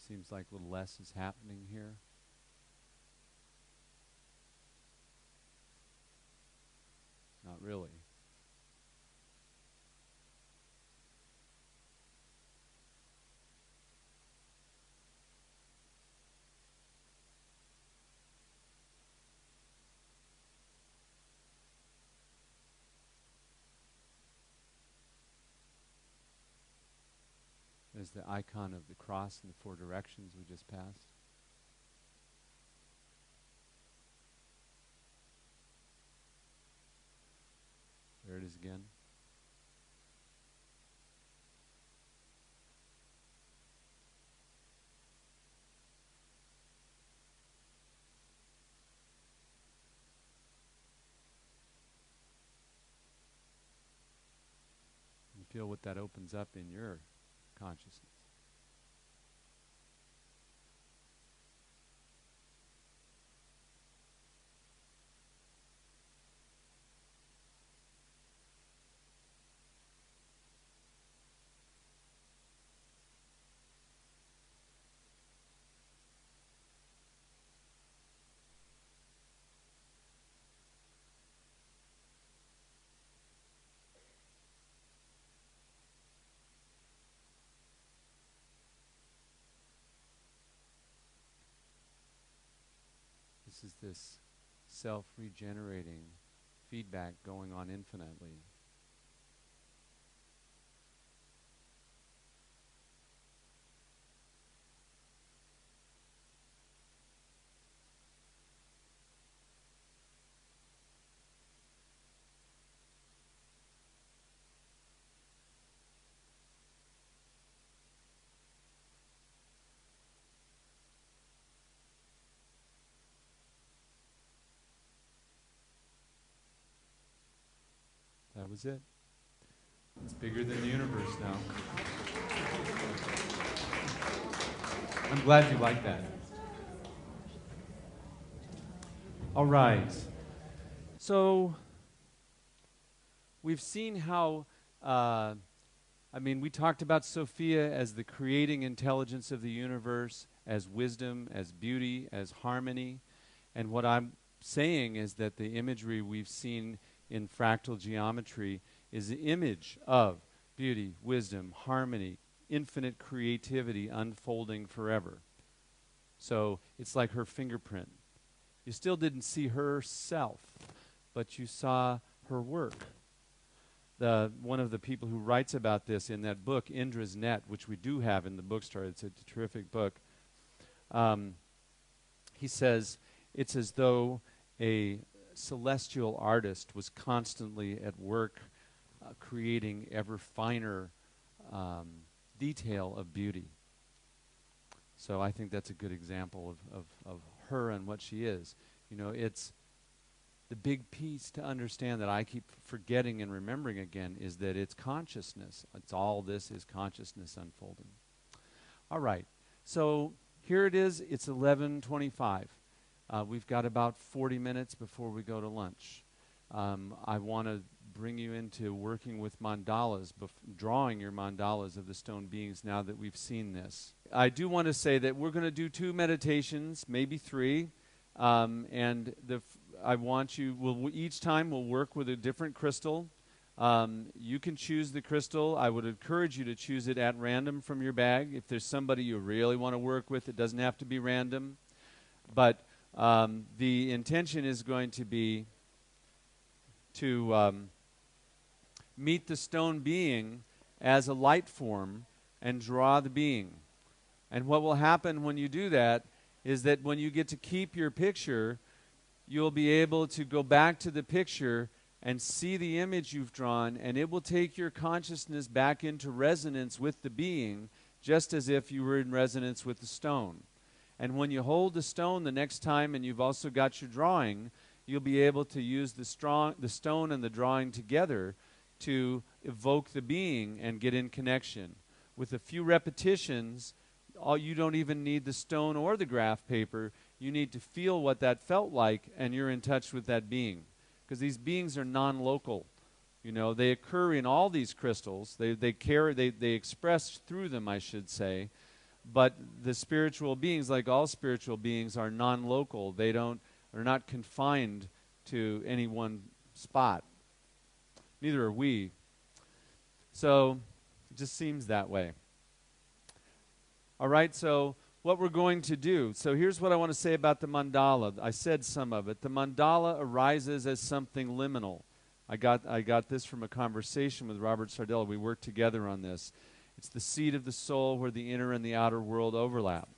Seems like a little less is happening here. Not really. There's the icon of the cross in the four directions we just passed. There it is again. And feel what that opens up in your consciousness. This is this self-regenerating feedback going on infinitely. was it. It's bigger than the universe now. I'm glad you like that. All right. So we've seen how, we talked about Sophia as the creating intelligence of the universe, as wisdom, as beauty, as harmony. And what I'm saying is that the imagery we've seen in fractal geometry is the image of beauty, wisdom, harmony, infinite creativity unfolding forever. So it's like her fingerprint. You still didn't see herself, but you saw her work. One of the people who writes about this in that book, Indra's Net, which we do have in the bookstore, it's a terrific book, he says it's as though a celestial artist was constantly at work creating ever finer detail of beauty. So I think that's a good example of her and what she is. You know, it's the big piece to understand that I keep forgetting and remembering again is that it's consciousness. It's all this is consciousness unfolding. All right. So here it is. It's 11:25. We've got about 40 minutes before we go to lunch. I want to bring you into working with mandalas, drawing your mandalas of the stone beings now that we've seen this. I do want to say that we're going to do 2 meditations, maybe 3. And I want you, each time we'll work with a different crystal. You can choose the crystal. I would encourage you to choose it at random from your bag. If there's somebody you really want to work with, it doesn't have to be random. But the intention is going to be to meet the stone being as a light form and draw the being. And what will happen when you do that is that when you get to keep your picture, you'll be able to go back to the picture and see the image you've drawn, and it will take your consciousness back into resonance with the being, just as if you were in resonance with the stone. And when you hold the stone the next time and you've also got your drawing, you'll be able to use the stone and the drawing together to evoke the being and get in connection. With a few repetitions, you don't even need the stone or the graph paper. You need to feel what that felt like, and you're in touch with that being. Because these beings are non-local. You know, they occur in all these crystals. They express through them, I should say. But the spiritual beings, like all spiritual beings, are non-local. Are not confined to any one spot. Neither are we. So it just seems that way. All right, so what we're going to do. So here's what I want to say about the mandala. I said some of it. The mandala arises as something liminal. I got this from a conversation with Robert Sardella. We worked together on this. It's the seat of the soul where the inner and the outer world overlap.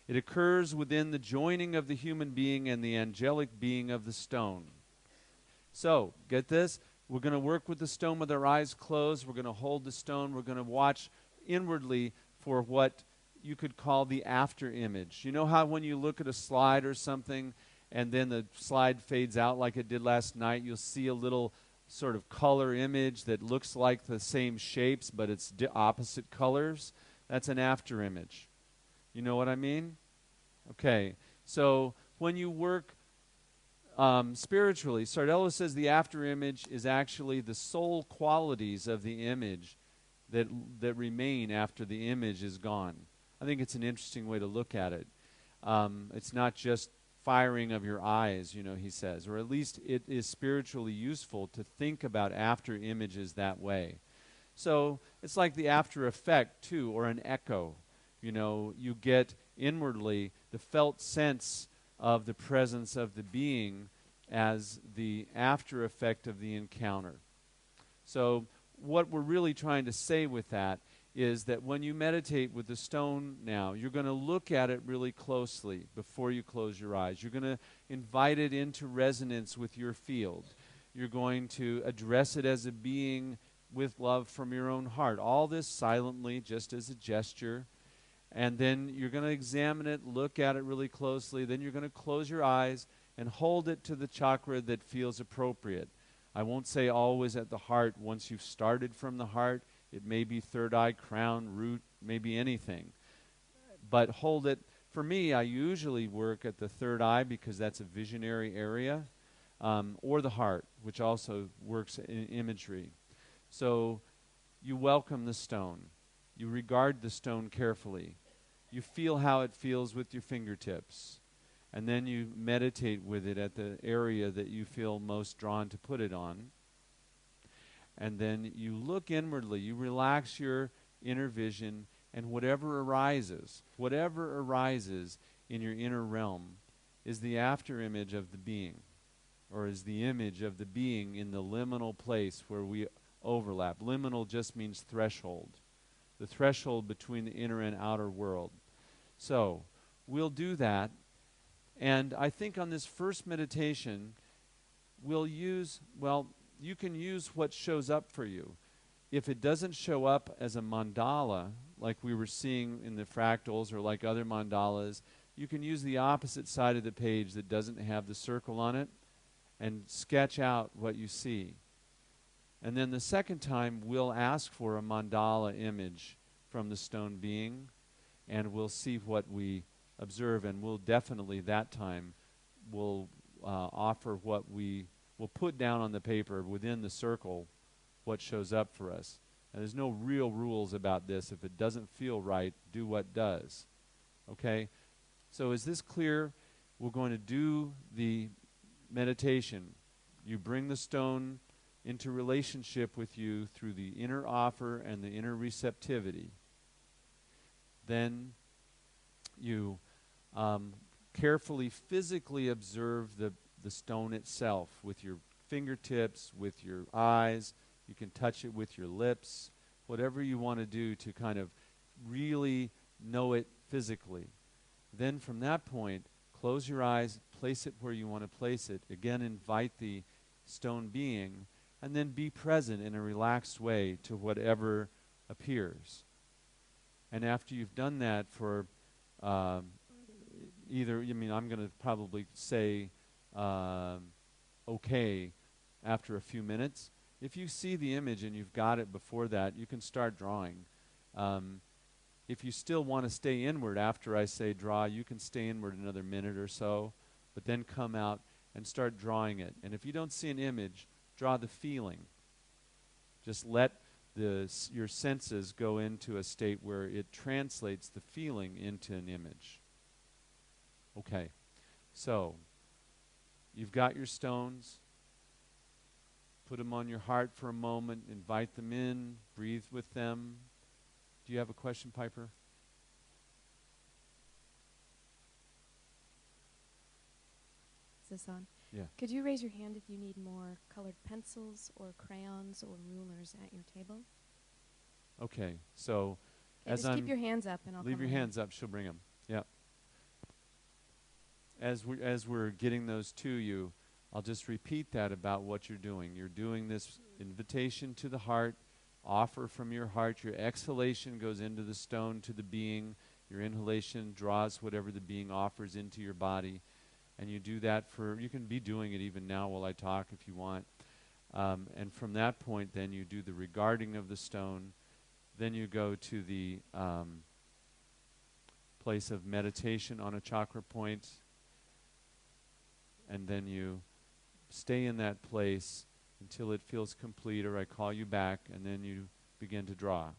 It occurs within the joining of the human being and the angelic being of the stone. So, get this? We're going to work with the stone with our eyes closed. We're going to hold the stone. We're going to watch inwardly for what you could call the after image. You know how when you look at a slide or something and then the slide fades out like it did last night, you'll see a little sort of color image that looks like the same shapes, but it's opposite colors? That's an after image. You know what I mean? Okay. So when you work spiritually, Sardello says the after image is actually the soul qualities of the image that remain after the image is gone. I think it's an interesting way to look at it. It's not just firing of your eyes, you know, he says, or at least it is spiritually useful to think about after images that way. So it's like the after effect, too, or an echo. You know, you get inwardly the felt sense of the presence of the being as the after effect of the encounter. So what we're really trying to say with that is that when you meditate with the stone now, you're going to look at it really closely before you close your eyes. You're going to invite it into resonance with your field. You're going to address it as a being with love from your own heart. All this silently, just as a gesture. And then you're going to examine it, look at it really closely. Then you're going to close your eyes and hold it to the chakra that feels appropriate. I won't say always at the heart. Once you've started from the heart, it may be third eye, crown, root, maybe anything. But hold it. For me, I usually work at the third eye because that's a visionary area, or the heart, which also works in imagery. So you welcome the stone. You regard the stone carefully. You feel how it feels with your fingertips. And then you meditate with it at the area that you feel most drawn to put it on. And then you look inwardly. You relax your inner vision, and whatever arises in your inner realm is the after image of the being, or is the image of the being in the liminal place where we overlap. Liminal just means threshold, the threshold between the inner and outer world. So we'll do that. And I think on this first meditation, we'll use, well, you can use what shows up for you. If it doesn't show up as a mandala, like we were seeing in the fractals or like other mandalas, you can use the opposite side of the page that doesn't have the circle on it and sketch out what you see. And then the second time, we'll ask for a mandala image from the stone being, and we'll see what we observe, and we'll definitely that time will offer what we will put down on the paper within the circle what shows up for us. And there's no real rules about this. If it doesn't feel right, do what does. Okay? So is this clear? We're going to do the meditation. You bring the stone into relationship with you through the inner offer and the inner receptivity. Then you carefully, physically observe the stone itself with your fingertips, with your eyes. You can touch it with your lips, whatever you want to do to kind of really know it physically. Then from that point, close your eyes, place it where you want to place it. Again, invite the stone being, and then be present in a relaxed way to whatever appears. And after you've done that for I'm going to probably say okay after a few minutes. If you see the image and you've got it before that, you can start drawing. If you still want to stay inward after I say draw, you can stay inward another minute or so, but then come out and start drawing it. And if you don't see an image, draw the feeling. Just let your senses go into a state where it translates the feeling into an image. Okay, so you've got your stones. Put them on your heart for a moment. Invite them in. Breathe with them. Do you have a question, Piper? Is this on? Yeah. Could you raise your hand if you need more colored pencils or crayons or rulers at your table? Okay, so Okay, as just keep I'm your hands up and I'll leave come your over. hands up. She'll bring them. Yeah. As we're getting those to you, I'll just repeat that about what you're doing. You're doing this invitation to the heart, offer from your heart. Your exhalation goes into the stone to the being. Your inhalation draws whatever the being offers into your body. And you do that you can be doing it even now while I talk if you want. And from that point, then you do the regarding of the stone. Then you go to the place of meditation on a chakra point. And then you stay in that place until it feels complete, or I call you back, and then you begin to draw.